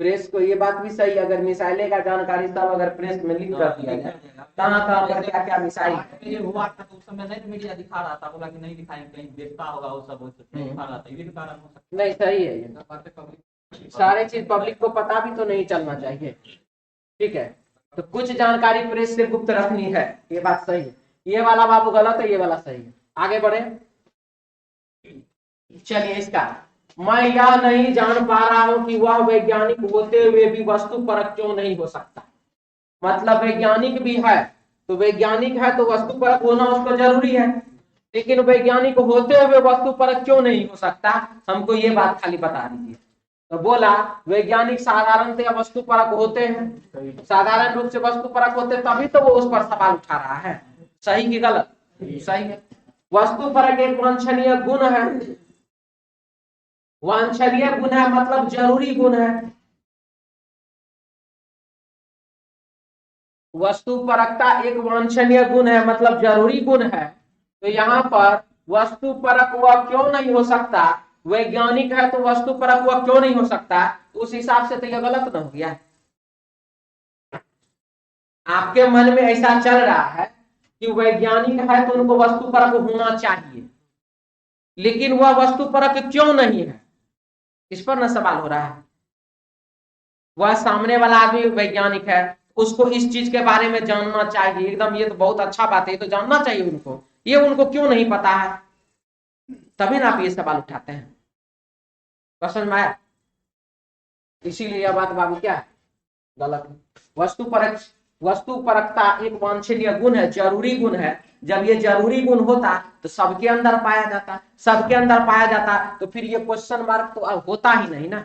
प्रेस को, ये बात भी सही, अगर मिसाइलें का जानकारी सब अगर प्रेस में लिख कर दिया जाए, कहाँ कहाँ पर क्या क्या मिसाइल ये हुआ था तो उस समय नहीं मीडिया दिखा रहा था, बोला कि नहीं दिखाएंगे, कहीं देखता होगा वो सब दिखा रहा था, ये भी कारण हो सकता नहीं, सही है ये, सारे चीज पब्लिक को पता भी तो नहीं चलना चाहिए, ठीक है। तो कुछ जानकारी प्रेस से गुप्त रखनी है, ये बात सही है। ये वाला बाबू गलत है, ये वाला सही है। आगे बढ़े, चलिए इसका, मैं यह नहीं जान पा रहा हूं कि वह वैज्ञानिक होते हुए भी वस्तु परक क्यों नहीं हो सकता। मतलब वैज्ञानिक भी है, तो वैज्ञानिक है तो वस्तु परक होना उसको जरूरी है, लेकिन वैज्ञानिक होते हुए वस्तु परक क्यों नहीं हो सकता, हमको ये बात खाली बता दीजिए। तो बोला वैज्ञानिक साधारणतया वस्तु परक होते हैं, साधारण रूप से वस्तु परक होते, तभी तो वो उस पर सवाल उठा रहा है। सही कि गलत? सही है। वस्तु परक एक वांछनीय गुण है, वांछनीय गुण है मतलब जरूरी गुण है। वस्तु परकता एक वांछनीय गुण है मतलब जरूरी गुण है। तो यहाँ पर वस्तु परक वह क्यों नहीं हो सकता, वैज्ञानिक है तो वस्तु परक वह क्यों नहीं हो सकता, उस हिसाब से तो यह गलत न हो गया। आपके मन में ऐसा चल रहा है कि वैज्ञानिक है तो उनको वस्तु परक होना चाहिए, लेकिन वह वस्तु परक क्यों नहीं है, इस पर न सवाल हो रहा है। वह सामने वाला आदमी वैज्ञानिक है, उसको इस चीज के बारे में जानना चाहिए, एकदम ये तो बहुत अच्छा बात है, ये तो जानना चाहिए उनको, ये उनको क्यों नहीं पता है, तभी ना आप ये सवाल उठाते हैं। समझ में आया? इसीलिए यह बात बाबू क्या है, गलत है। वस्तु परकता एक वांछनीय गुण है, जरूरी गुण है। जब ये जरूरी गुण होता तो सबके अंदर पाया जाता, सबके अंदर पाया जाता तो फिर ये क्वेश्चन मार्क तो होता ही नहीं ना।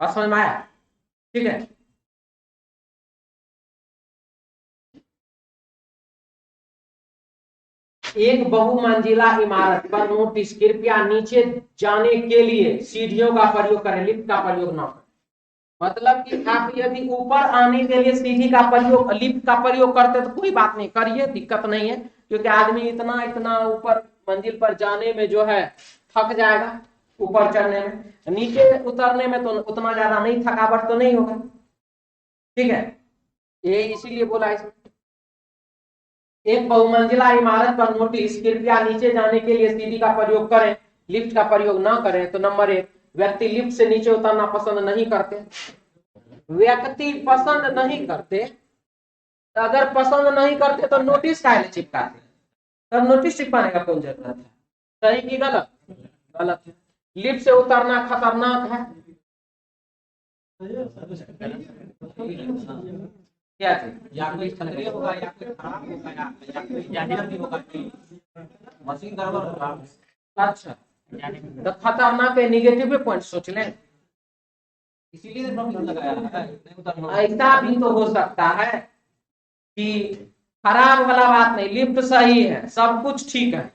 समझ में आया? ठीक है। एक बहुमंजिला इमारत पर नोटिस, कृपया नीचे जाने के लिए सीढ़ियों का प्रयोग करें, लिफ्ट का प्रयोग न करें। मतलब कि आप यदि ऊपर आने के लिए सीढ़ी का प्रयोग, लिफ्ट का प्रयोग करते तो कोई बात नहीं, करिए, दिक्कत नहीं है, क्योंकि आदमी इतना इतना ऊपर मंजिल पर जाने में जो है थक जाएगा, ऊपर चढ़ने में, नीचे उतरने में तो उतना ज्यादा नहीं, थकावट तो नहीं होगा। ठीक है, ये इसीलिए बोला इसमें। एक बहुमंजिला इमारत पर नोटिस, कृपया नीचे जाने के लिए सीढ़ी का प्रयोग करें, लिफ्ट का प्रयोग ना करें। तो नंबर 1, व्यक्ति लिफ्ट से नीचे उतरना पसंद नहीं करते। व्यक्ति पसंद नहीं करते, तो अगर पसंद नहीं करते तो नोटिस काहे चिपकाते, तब नोटिस चिपकाने का कौन जरूरत है। सही कि गलत? गलत है। लिफ्ट से उतरना खतरनाक है। क्या चीज? या कोई खतरे होगा, या कोई खराब होगा, या कोई जहर भी होगा, मशीन गड़बड़ होगा। अच्छा, तो खतरनाक है, निगेटिव पॉइंट सोच लें, इसीलिए प्रॉब्लम लगाया है। ऐसा भी तो हो सकता है कि खराब वाला बात नहीं, लिफ्ट सही है, सब कुछ ठीक है,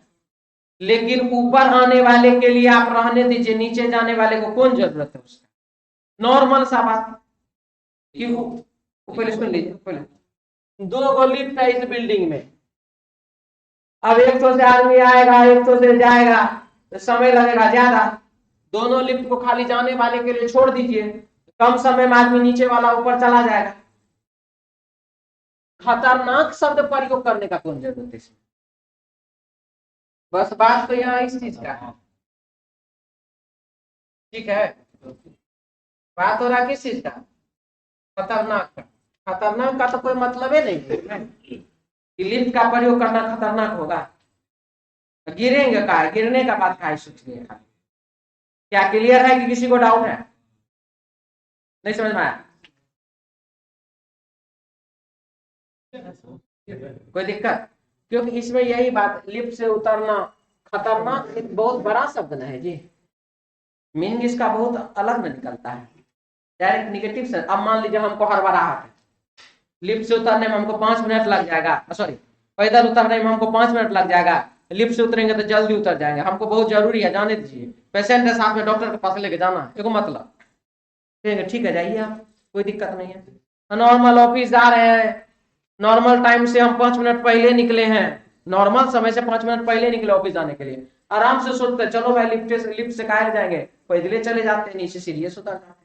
लेकिन ऊपर आने वाले के लिए आप रहने दीजिए, नीचे जाने वाले को कौन जरूरत है उसका। नॉर्मल सा बात कि पहले सुन लीजिए, पहले 2 गो लिफ्ट है इस बिल्डिंग में, अब 100 से आदमी आएगा, 100 से जाएगा, तो समय लगेगा ज्यादा। दोनों लिफ्ट को खाली जाने वाले के लिए छोड़ दीजिए, कम समय में आदमी नीचे वाला ऊपर चला जाएगा। खतरनाक शब्द प्रयोग करने का कौन जरूरत है? बस बात तो यहाँ इस चीज का है। ठीक है, बात हो रहा किस चीज का? खतरनाक का। खतरनाक का तो कोई मतलब ही नहीं है कि लिफ्ट का प्रयोग करना खतरनाक होगा। गिरेंगे का, गिरने का बात का सोच रही है। क्या क्लियर है कि किसी को डाउट है? नहीं समझ में आया? कोई दिक्कत? क्योंकि इसमें यही बात, लिफ्ट से उतरना खतरनाक एक बहुत बड़ा शब्द न है जी, मीनिंग इसका बहुत अलग में निकलता है, डायरेक्ट निगेटिव से। अब मान लीजिए हमको हड़बड़ाहट है, लिफ्ट से उतरने में हमको 5 मिनट लग जाएगा, सॉरी पैदल उतरने में हमको 5 मिनट लग जाएगा, लिफ्ट से उतरेंगे तो जल्दी उतर जाएंगे, हमको बहुत जरूरी है, जाने दीजिए, पेशेंट है साथ में, डॉक्टर के पास लेके जाना है, एगो मतलब ठीक है जाइए आप, कोई दिक्कत नहीं है। नॉर्मल ऑफिस जा रहे हैं, नॉर्मल टाइम से हम 5 मिनट पहले निकले हैं, नॉर्मल समय से 5 मिनट पहले निकले ऑफिस जाने के लिए, आराम से सोचते चलो भाई लिफ्ट से काहे जाएंगे, पैदले चले जाते हैं, नीचे सीढ़ी से उतर जाते हैं,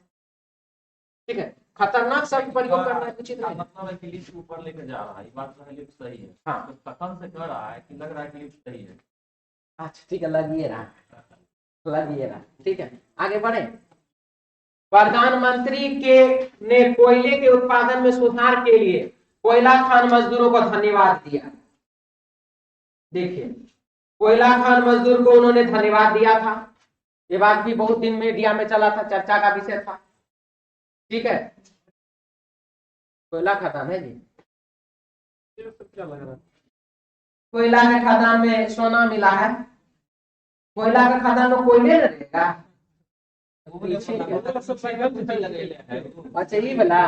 ठीक है, खतरनाक शब्द प्रयोग करना उचित नहीं। मतलब है कि लिफ्ट ऊपर लेके जा रहा है, ये बात तो है, लिफ्ट सही है। हाँ। तो कथन से कह रहा है कि लग रहा है कि लिफ्ट सही है। अच्छा ठीक है, लगिए रहा, लगिए रहा, ठीक है, आगे बढ़े। प्रधानमंत्री के ने कोयले के उत्पादन में सुधार के लिए कोयला खान मजदूरों को धन्यवाद दिया। देखिए, कोयला खान मजदूर को उन्होंने धन्यवाद दिया था, ये बात भी बहुत दिन मीडिया में चला था, चर्चा का विषय था। ठीक है, कोयला खदान है जी, क्या लग रहा है? कोयला के खदान में सोना मिला है, कोयला के खदान में कोयले रहेगा। अच्छा, ये वाला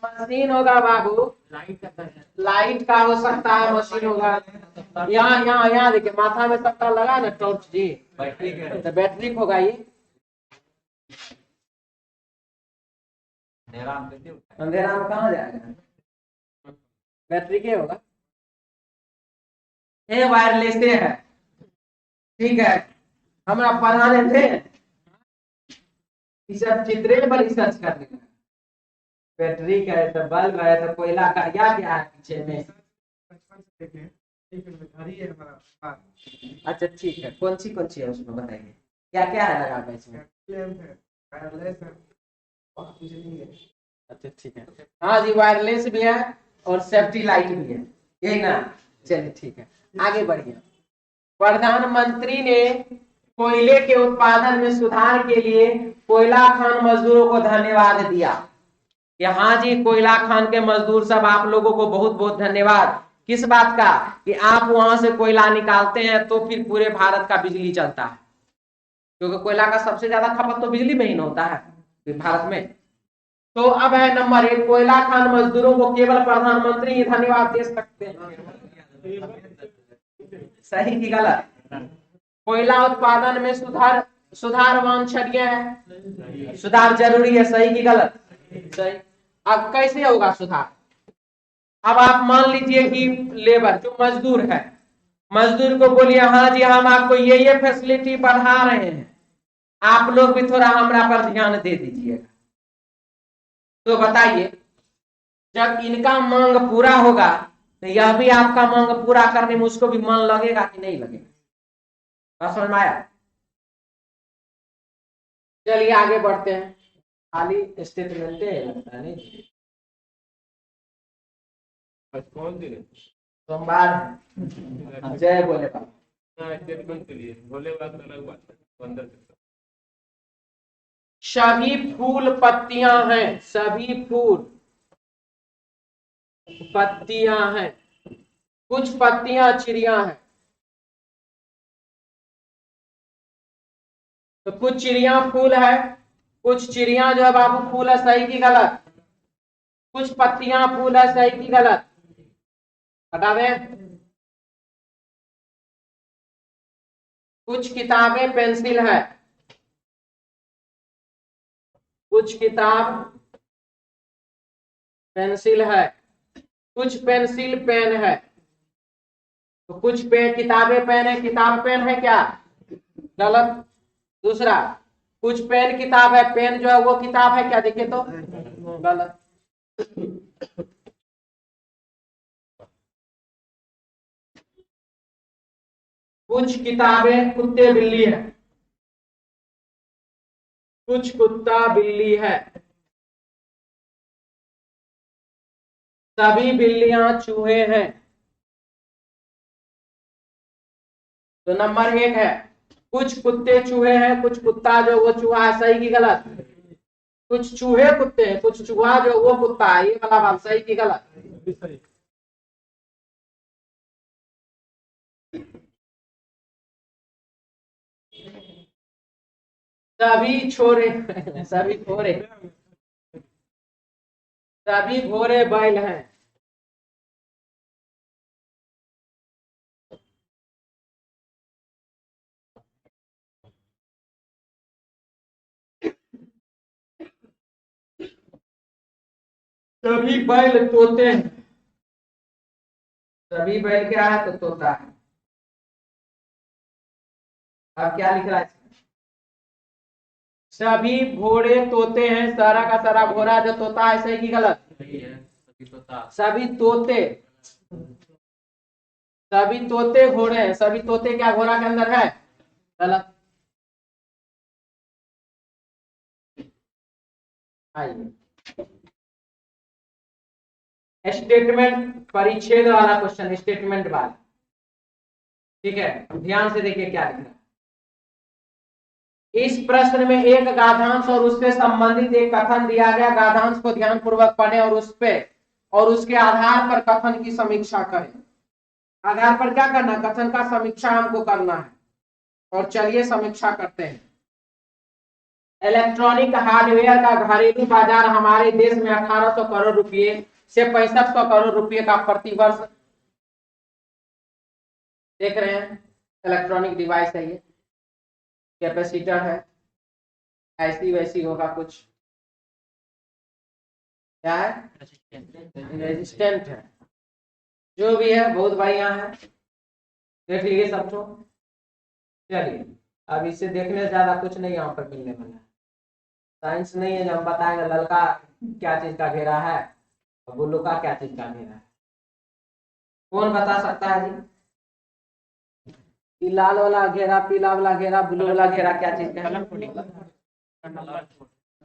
मशीन होगा बाबू, लाइट का हो सकता है, मशीन होगा। यहाँ यहाँ यहाँ देखिए, माथा में सबका लगा ना टॉर्च जी, तो बैटरी होगा ये। अंधेरा में कहाँ जाएगा, बैटरी के होगा, ये वायरलेस है। ठीक है, हमरा पढ़ाने थे सब चित्रे पर रिसर्च करने का, बैटरी का है तो बल्ब है तो कोयला का, या क्या है पीछे में। अच्छा ठीक है, कौन सी है उसमें बताइए, क्या क्या है लगा हुआ इसमें। अच्छा ठीक है, हाँ जी, वायरलेस भी है और सेफ्टी लाइट भी है, यही ना। चलिए ठीक है, आगे बढ़िए। प्रधानमंत्री ने कोयले के उत्पादन में सुधार के लिए कोयला खान मजदूरों को धन्यवाद दिया कि हाँ जी, कोयला खान के मजदूर सब आप लोगों को बहुत बहुत धन्यवाद। किस बात का, कि आप वहां से कोयला निकालते हैं तो फिर पूरे भारत का बिजली चलता है, क्योंकि कोयला का सबसे ज्यादा खपत तो बिजली में ही होता है भारत में। तो अब है नंबर 1, कोयला खान मजदूरों को केवल प्रधानमंत्री ही धन्यवाद दे सकते हैं। सही की गलत? कोयला उत्पादन में सुधार वांछनीय है, सुधार जरूरी है, सही की गलत? सही। अब कैसे होगा सुधार? अब आप मान लीजिए कि लेबर जो मजदूर है, मजदूर को बोलिए हाँ जी, हम आपको ये फैसिलिटी बढ़ा रहे हैं, आप लोग भी थोड़ा हमारा पर ध्यान दे दीजिएगा। तो बताइए, जब इनका मांग पूरा होगा तो यह भी आपका मांग पूरा करने में उसको भी मन लगेगा कि नहीं लगेगा? समझ में आया? चलिए आगे बढ़ते हैं, खाली स्टेटमेंट लगता है नहीं। कौन दिन है? सोमवार है। जय बोले बाबा। स्टेटमेंट के लिए भोले बात अलग बात है, अंदर से सभी फूल पत्तियां हैं, सभी फूल पत्तियां हैं, कुछ पत्तियां चिड़िया हैं। तो कुछ चिड़िया फूल है, कुछ चिड़िया जो है बाबू फूल है, सही की गलत? कुछ पत्तियां फूल है, सही की गलत? बता दें। कुछ किताबें पेंसिल है, कुछ किताब पेंसिल है, कुछ पेंसिल पेन है। तो कुछ पेन किताबें पेन है, किताब पेन है क्या? गलत। दूसरा, कुछ पेन किताब है, पेन जो है वो किताब है क्या? देखिए तो, गलत। कुछ किताबें कुत्ते बिल्ली है, कुछ कुत्ता बिल्ली है, सभी बिल्लियां चूहे हैं। तो नंबर 1 है, कुछ कुत्ते चूहे हैं, कुछ कुत्ता जो वो चूहा है, सही की गलत? कुछ चूहे कुत्ते हैं, कुछ चूहा जो वो कुत्ता है, ये वाला बात सही की गलत? सही। सभी छोरे सभी घोड़े, सभी घोड़े बैल हैं। सभी बैल तोते हैं, सभी बैल क्या है? तो तोता है। अब क्या लिख रहा है? सभी घोड़े तोते हैं, सारा का सारा घोड़ा जो तोता है, सही की गलत? सही है, सभी तोता। सभी तोते घोड़े हैं, सभी तोते क्या घोड़ा के अंदर है? गलत। आइए स्टेटमेंट परिच्छेद वाला क्वेश्चन, स्टेटमेंट वाला, ठीक है, ध्यान से देखिए क्या लिखना है। इस प्रश्न में एक गाधांश और उससे संबंधित एक कथन दिया गया। गाधांश को ध्यान पूर्वक पढ़ें और उसके आधार पर कथन की समीक्षा करें। आधार पर क्या करना? कथन का समीक्षा हमको करना है। और चलिए समीक्षा करते हैं। इलेक्ट्रॉनिक हार्डवेयर का घरेलू बाजार हमारे देश में 1800 करोड़ रुपए से 6500 करोड़ रुपए का प्रतिवर्ष, देख रहे हैं, इलेक्ट्रॉनिक डिवाइस है ये, कैपेसिटर है, ऐसी वैसी होगा कुछ, क्या है? रेजिस्टेंट है, जो भी है बहुत बढ़िया है, देख लीजिए सब तो। चलिए अब इसे देखने से ज्यादा कुछ नहीं यहाँ पर मिलने वाला है। साइंस नहीं है, जब हम बताएंगे ललका क्या चीज का घेरा है और ब्लू का क्या चीज का घेरा है। कौन बता सकता है जी? लाल वाला घेरा, पीला वाला घेरा, ब्लू वाला घेरा क्या चीज का है?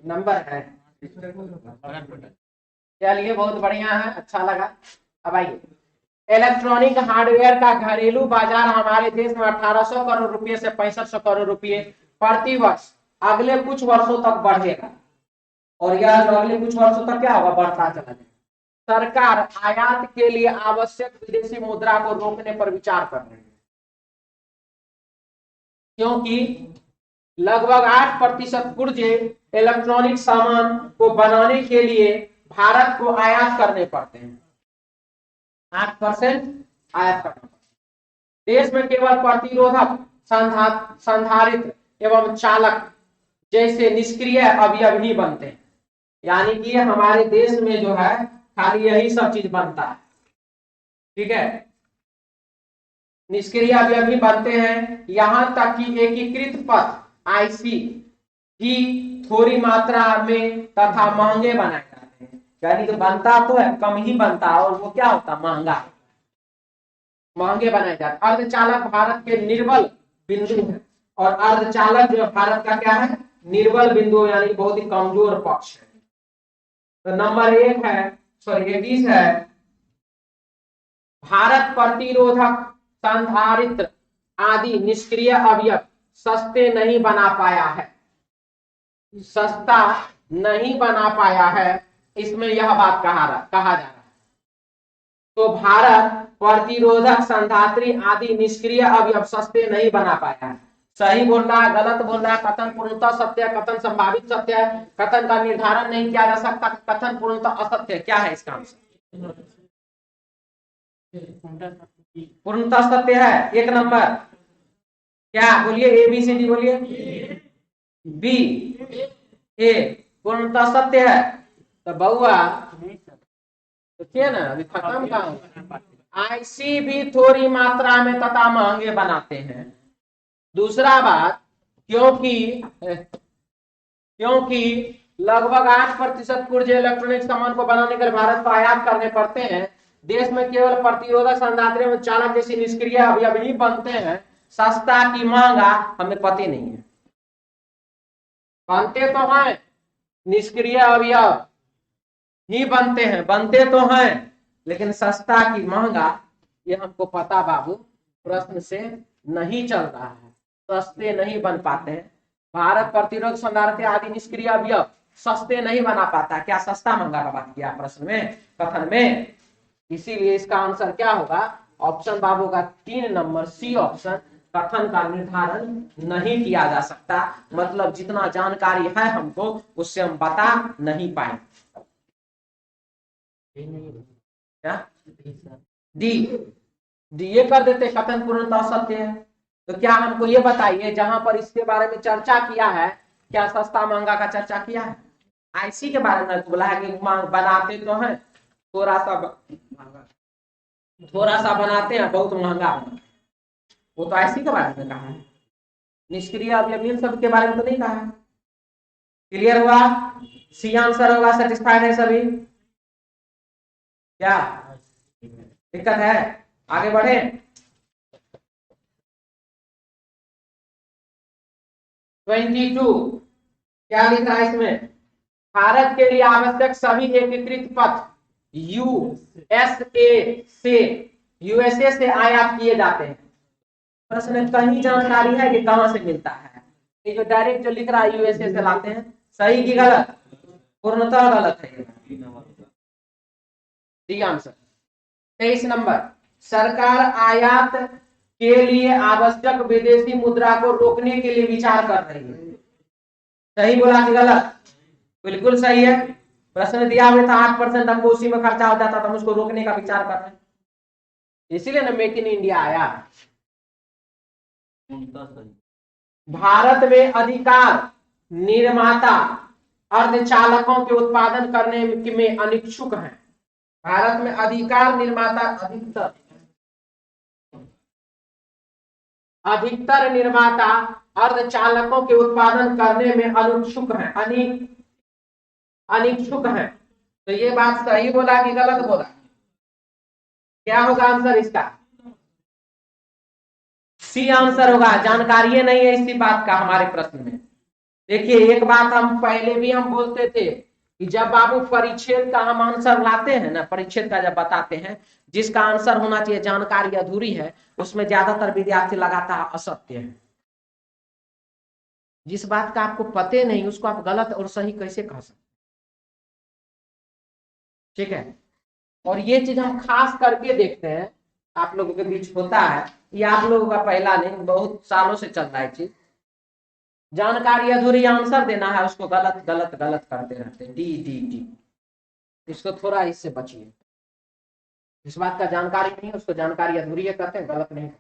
नंबर है। चलिए बहुत बढ़िया है, अच्छा लगा। अब आइए, इलेक्ट्रॉनिक हार्डवेयर का घरेलू बाजार हमारे देश में 1800 करोड़ रुपए से 6500 करोड़ रुपए प्रति वर्ष अगले कुछ वर्षों तक बढ़ेगा। और यह जो अगले कुछ वर्षों तक क्या होगा? बढ़ता चला जाएगा। सरकार आयात के लिए आवश्यक विदेशी मुद्रा को रोकने पर विचार कर रही है, क्योंकि लगभग 8% पुर्जे इलेक्ट्रॉनिक सामान को बनाने के लिए भारत को आयात करने पड़ते हैं। 8% आयात करना पड़ता है। देश में केवल प्रतिरोधक, संधारित्र एवं चालक जैसे निष्क्रिय अवयव ही बनते हैं। यानी कि हमारे देश में जो है खाली यही सब चीज बनता है, ठीक है, निष्क्रिय अवयव ही बनते हैं। यहां तक कि एकीकृत पथ आईसी भी थोड़ी मात्रा में तथा महंगे बनाए जाते हैं। यानी कि बनता तो है, कम ही बनता है, और वो क्या होता? महंगे बनाए जाते। अर्धचालक भारत के निर्बल बिंदु है, और अर्धचालक जो भारत का क्या है? निर्बल बिंदु, यानी बहुत ही कमजोर पक्ष है। तो नंबर 1 है, सॉरी 21 है, भारत प्रतिरोधक, संधारित्र आदि निष्क्रिय अवयव सस्ते नहीं बना पाया है, सस्ता नहीं बना पाया है, इसमें यह बात कहा जा रहा है। तो भारत प्रतिरोधक, संधात्री आदि निष्क्रिय अवयव सस्ते नहीं बना पाया है। सही बोल रहा है, गलत बोल रहा है? कथन पूर्णतः सत्य है, कथन संभावित सत्य है, कथन का निर्धारण नहीं किया जा सकता, कथन पूर्णतः असत्य है। क्या है इसका आंसर? पूर्णतः सत्य है। 1 नंबर क्या? बोलिए, ABCD बोलिए। बी, ए पूर्णतः सत्य है। तो बउआ देखिए ना, अभी खत्म कहाँ? आईसी भी थोड़ी मात्रा में तथा महंगे बनाते हैं। दूसरा बात, क्योंकि लगभग 8% पुर्जे इलेक्ट्रॉनिक सामान को बनाने के लिए भारत को आयात करने पड़ते हैं। देश में केवल प्रतिरोधक, संधात्री एवं चालक जैसी निष्क्रिय अवयव ही बनते हैं। सस्ता की महंगा हमें पता नहीं है। बनते तो हैं, निष्क्रिय अवयव ही बनते तो हैं, लेकिन सस्ता की महंगा ये हमको पता बाबू प्रश्न से नहीं चल रहा है। सस्ते नहीं बन पाते हैं। भारत प्रतिरोध, संधारित्र आदि निष्क्रिय अवयव सस्ते नहीं बना पाता। क्या सस्ता महंगा का बात किया प्रश्न में, कथन में? इसीलिए इसका आंसर क्या होगा? ऑप्शन बाबू का 3 नंबर सी ऑप्शन, कथन का निर्धारण नहीं किया जा सकता। मतलब जितना जानकारी है हमको उससे हम बता नहीं पाए। क्या? डी ये कर देते, कथन पूर्णतः सत्य है। तो क्या हमको ये बताइए, जहां पर इसके बारे में चर्चा किया है, क्या सस्ता महंगा का चर्चा किया है? आईसी के बारे में बोला है कि बनाते तो हैं, थोड़ा सा बनाते हैं, बहुत महंगा बनाते हैं। वो तो आईसी के बारे में कहा है। निष्क्रिय अवयव इन सब के बारे में तो नहीं कहा है। क्लियर हुआ? सी आंसर होगा। सेटिस्फाइड है सभी? क्या दिक्कत है? आगे बढ़े। ट्वेंटी टू क्या लिख रहा है इसमें? भारत के लिए आवश्यक सभी एकीकृत पथ यूएसए से आयात किए जाते हैं। प्रश्न में कहीं जानकारी है कि कहां से मिलता है? ये जो डायरेक्ट जो लिख रहा है यूएसए से लाते हैं, सही की गलत? पूर्णतः गलत है। D answer. 23 नंबर, सरकार आयात के लिए आवश्यक विदेशी मुद्रा को रोकने के लिए विचार कर रही है। सही बोला कि गलत? बिल्कुल सही है। प्रश्न दिया हुआ था 8% हमको उसी में खर्चा हो जाता था, हम उसको रोकने का विचार कर रहे हैं, इसीलिए ना मेक इन इंडिया आया। भारत में अधिकार निर्माता अर्धचालकों के उत्पादन करने में अनिच्छुक हैं। भारत में अधिकार निर्माता अधिकतर निर्माता अर्धचालकों के उत्पादन करने में अनिच्छुक हैं, अनिच्छुक हैं। तो ये बात सही बोला कि गलत बोला? क्या होगा आंसर इसका? सी आंसर होगा। जानकारी नहीं है इसी बात का हमारे प्रश्न में। देखिए एक बात हम पहले भी हम बोलते थे कि जब बाबू परिच्छेद का हम आंसर लाते हैं ना, परिच्छेद का जब बताते हैं, जिसका आंसर होना चाहिए जानकारी अधूरी है, उसमें ज्यादातर विद्यार्थी लगाता है असत्य है। जिस बात का आपको पते नहीं उसको आप गलत और सही कैसे कह सकते? ठीक है। और ये चीज हम खास करके देखते हैं, आप लोगों के बीच होता है, ये आप लोगों का पहला नहीं, बहुत सालों से चल रहा है चीज। जानकारी अधूरी आंसर देना है, उसको गलत गलत गलत करते रहते हैं। डी डी डी, इसको थोड़ा इससे बचिए। इस बात का जानकारी नहीं, उसको जानकारी अधूरी है कहते हैं, गलत नहीं।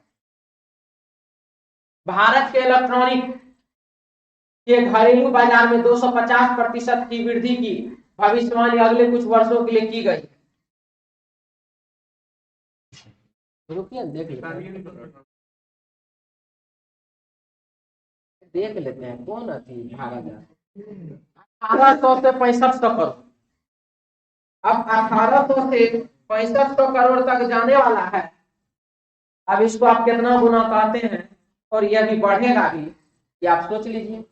भारत के इलेक्ट्रॉनिक के घरेलू बाजार में 250% की वृद्धि की भविष्यवाणी अगले कुछ वर्षों के लिए की गई। रुकिए देख लेते हैं कौन अथी भागा जा 1800 से 6500 करोड़। अब 1800 से 6500 करोड़ तक जाने वाला है। अब इसको आप कितना गुना कहते हैं, और यह भी बढ़ेगा भी, ये आप सोच लीजिए।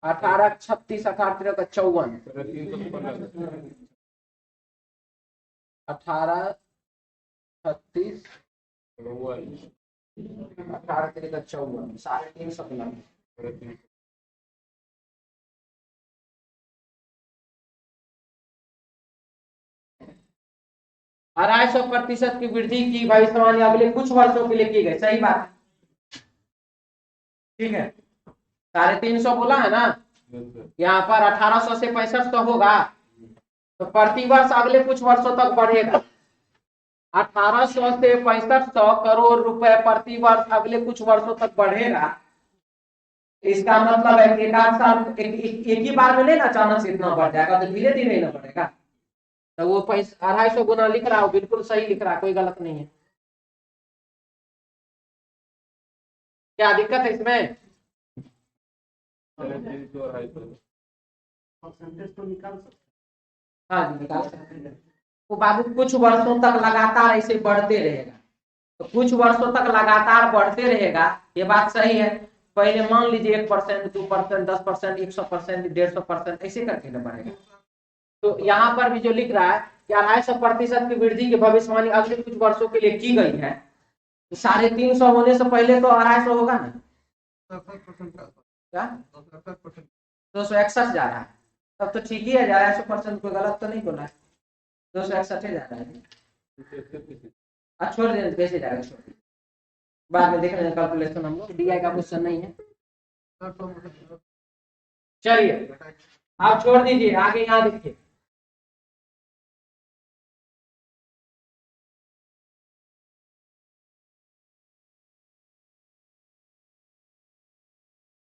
18 36 18 का 54, 18 36 18 का 54, 350। 250% की वृद्धि की भविष्यवाणी अगले कुछ वर्षों के लिए की गई। सही बात है, ठीक है। 350 बोला है ना, यहाँ पर 1800 से 6500 होगा, तो प्रति वर्ष अगले कुछ वर्षों तक बढ़ेगा। 1800 से 6500 करोड़ रुपए प्रति वर्ष अगले कुछ वर्षों तक बढ़ेगा। इसका मतलब है एक आध साल एक ही बार में नहीं ना अचानक से इतना बढ़ जाएगा, तो धीरे धीरे ना बढ़ेगा। तो वो 250 गुना लिख रहा हो, बिल्कुल सही लिख रहा है, कोई गलत नहीं है। क्या दिक्कत है इसमें? हाँ जी निकाल सकते हैं। वो बाबू कुछ वर्षों तक लगातार ऐसे बढ़ते रहेगा, तो कुछ वर्षों तक लगातार बढ़ते रहेगा, ये बात सही है। पहले मान लीजिए 1%, 2%, 10%, 100%, 150% ऐसे करके ना बढ़ेगा। तो यहाँ पर भी जो लिख रहा है कि 250% की वृद्धि की भविष्यवाणी अगले कुछ वर्षों के लिए की गई है, तो 350 होने से पहले तो 250 होगा ना। क्या 261 जा रहा है, तब तो ठीक ही है, 250% कोई गलत तो नहीं बोला है, 261 जा रहा है। अच्छा छोड़ देना, कैसे जाएगा, छोड़ दीजिए, बाद में देख लेंगे कैलकुलेशन, हम लोग डीआई का क्वेश्चन नहीं है। चलिए आप छोड़ दीजिए, आगे यहाँ देखिए।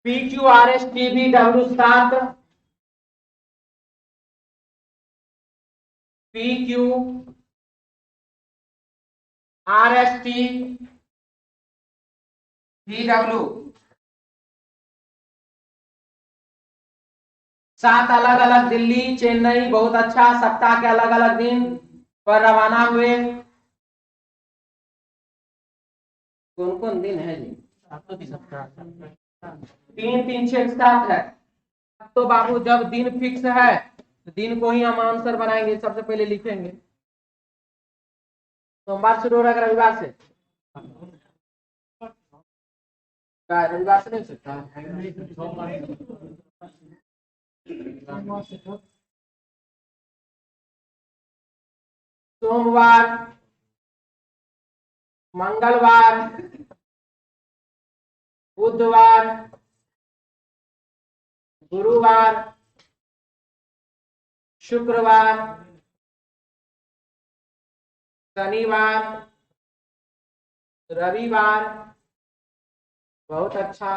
PQRS TBW7 PQRS TBW 7 अलग अलग दिल्ली चेन्नई, बहुत अच्छा, सप्ताह के अलग अलग दिन पर रवाना हुए। कौन कौन दिन है जी? 3 3 6 7 है। तो बाबू जब दिन फिक्स है तो दिन को ही हम आंसर बनाएंगे, सबसे पहले लिखेंगे। सोमवार शुरू हो रहा है रविवार से? रविवार से नहीं सकता। सोमवार, मंगलवार, बुधवार, गुरुवार, शुक्रवार, शनिवार, रविवार, बहुत अच्छा,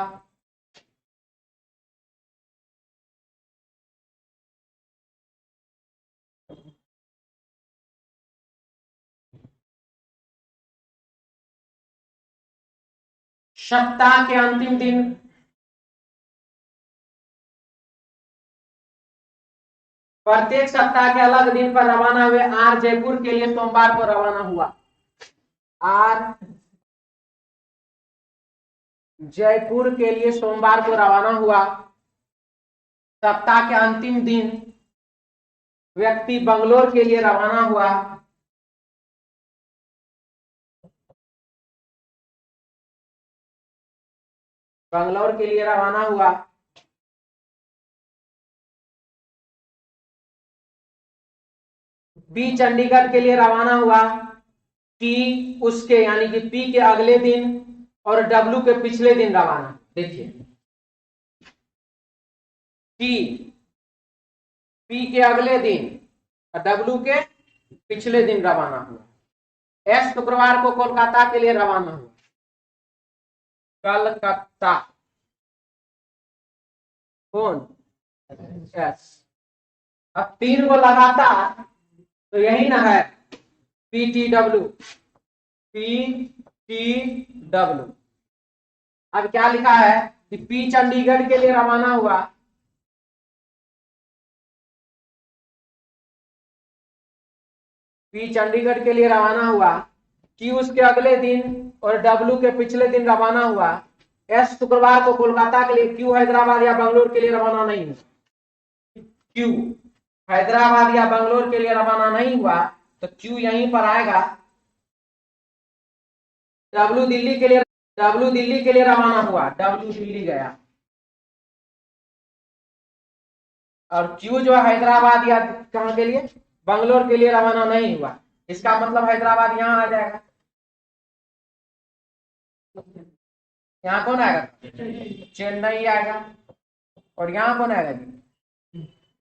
सप्ताह के अंतिम दिन प्रत्येक सप्ताह के अलग दिन पर रवाना हुए। आर जयपुर के लिए सोमवार को रवाना हुआ। आर जयपुर के लिए सोमवार को रवाना हुआ। सप्ताह के अंतिम दिन व्यक्ति बंगलोर के लिए रवाना हुआ। बंगलोर के लिए रवाना हुआ। बी चंडीगढ़ के लिए रवाना हुआ। टी उसके यानी कि पी के अगले दिन और डब्ल्यू के पिछले दिन रवाना। देखिए टी पी के अगले दिन और डब्ल्यू के पिछले दिन रवाना हुआ। एस शुक्रवार को कोलकाता के लिए रवाना हुआ। कलकत्ता। कौन? एस। अब 3 को लगातार तो यही ना है PTW। PTW। अब क्या लिखा है कि पी चंडीगढ़ के लिए रवाना हुआ। पी चंडीगढ़ के लिए रवाना हुआ। टी उसके अगले दिन और डब्ल्यू के पिछले दिन रवाना हुआ। एस शुक्रवार को कोलकाता के लिए। क्यू हैदराबाद या बंगलोर के लिए रवाना नहीं हुआ। क्यू हैदराबाद या बंगलोर के लिए रवाना नहीं हुआ तो क्यू यहीं पर आएगा। डब्ल्यू दिल्ली के लिए रवाना हुआ। डब्ल्यू दिल्ली गया। और क्यू जो हैदराबाद या कहां के लिए? बंगलोर के लिए रवाना नहीं हुआ। इसका मतलब हैदराबाद यहां आ जाएगा। यहाँ कौन आएगा? चेन्नई आएगा। और यहाँ कौन आएगा जी?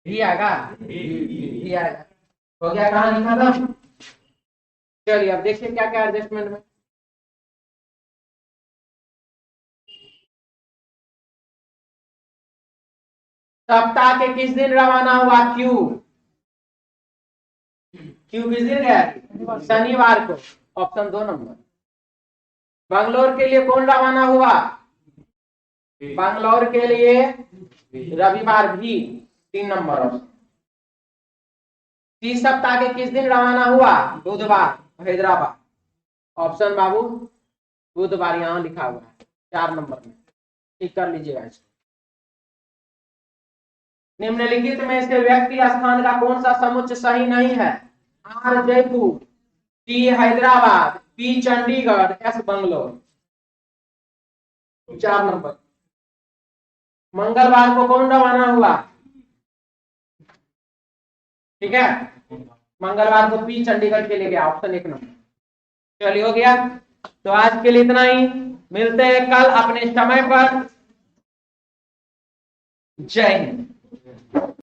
भी आएगा। भी आएगा। हो गया कहानी खत्म। चलिए अब देखिए क्या क्या एडजस्टमेंट में। सप्ताह के किस दिन रवाना हुआ क्यू? क्यू किस दिन गया? शनिवार को। Option 2 number. बंगलोर के लिए कौन रवाना हुआ? बंगलोर के लिए रविवार भी। 3 नंबर ऑप्शन। 30 सप्ताह के किस दिन रवाना हुआ? बुधवार हैदराबाद। ऑप्शन बाबू बुधवार यहां लिखा हुआ है 4 नंबर में। ठीक कर लीजिएगा इसको। निम्नलिखित में से व्यक्ति स्थान का कौन सा समुच्चय सही नहीं है? R Jaipur, T Hyderabad, P Chandigarh, S Bangalore. 4 number. मंगलवार को कौन रवाना हुआ? ठीक है, मंगलवार को पी चंडीगढ़ के लिए गया। Option 1 number. चलिए हो गया। तो आज के लिए इतना ही। मिलते हैं कल अपने समय पर। जय हिंद।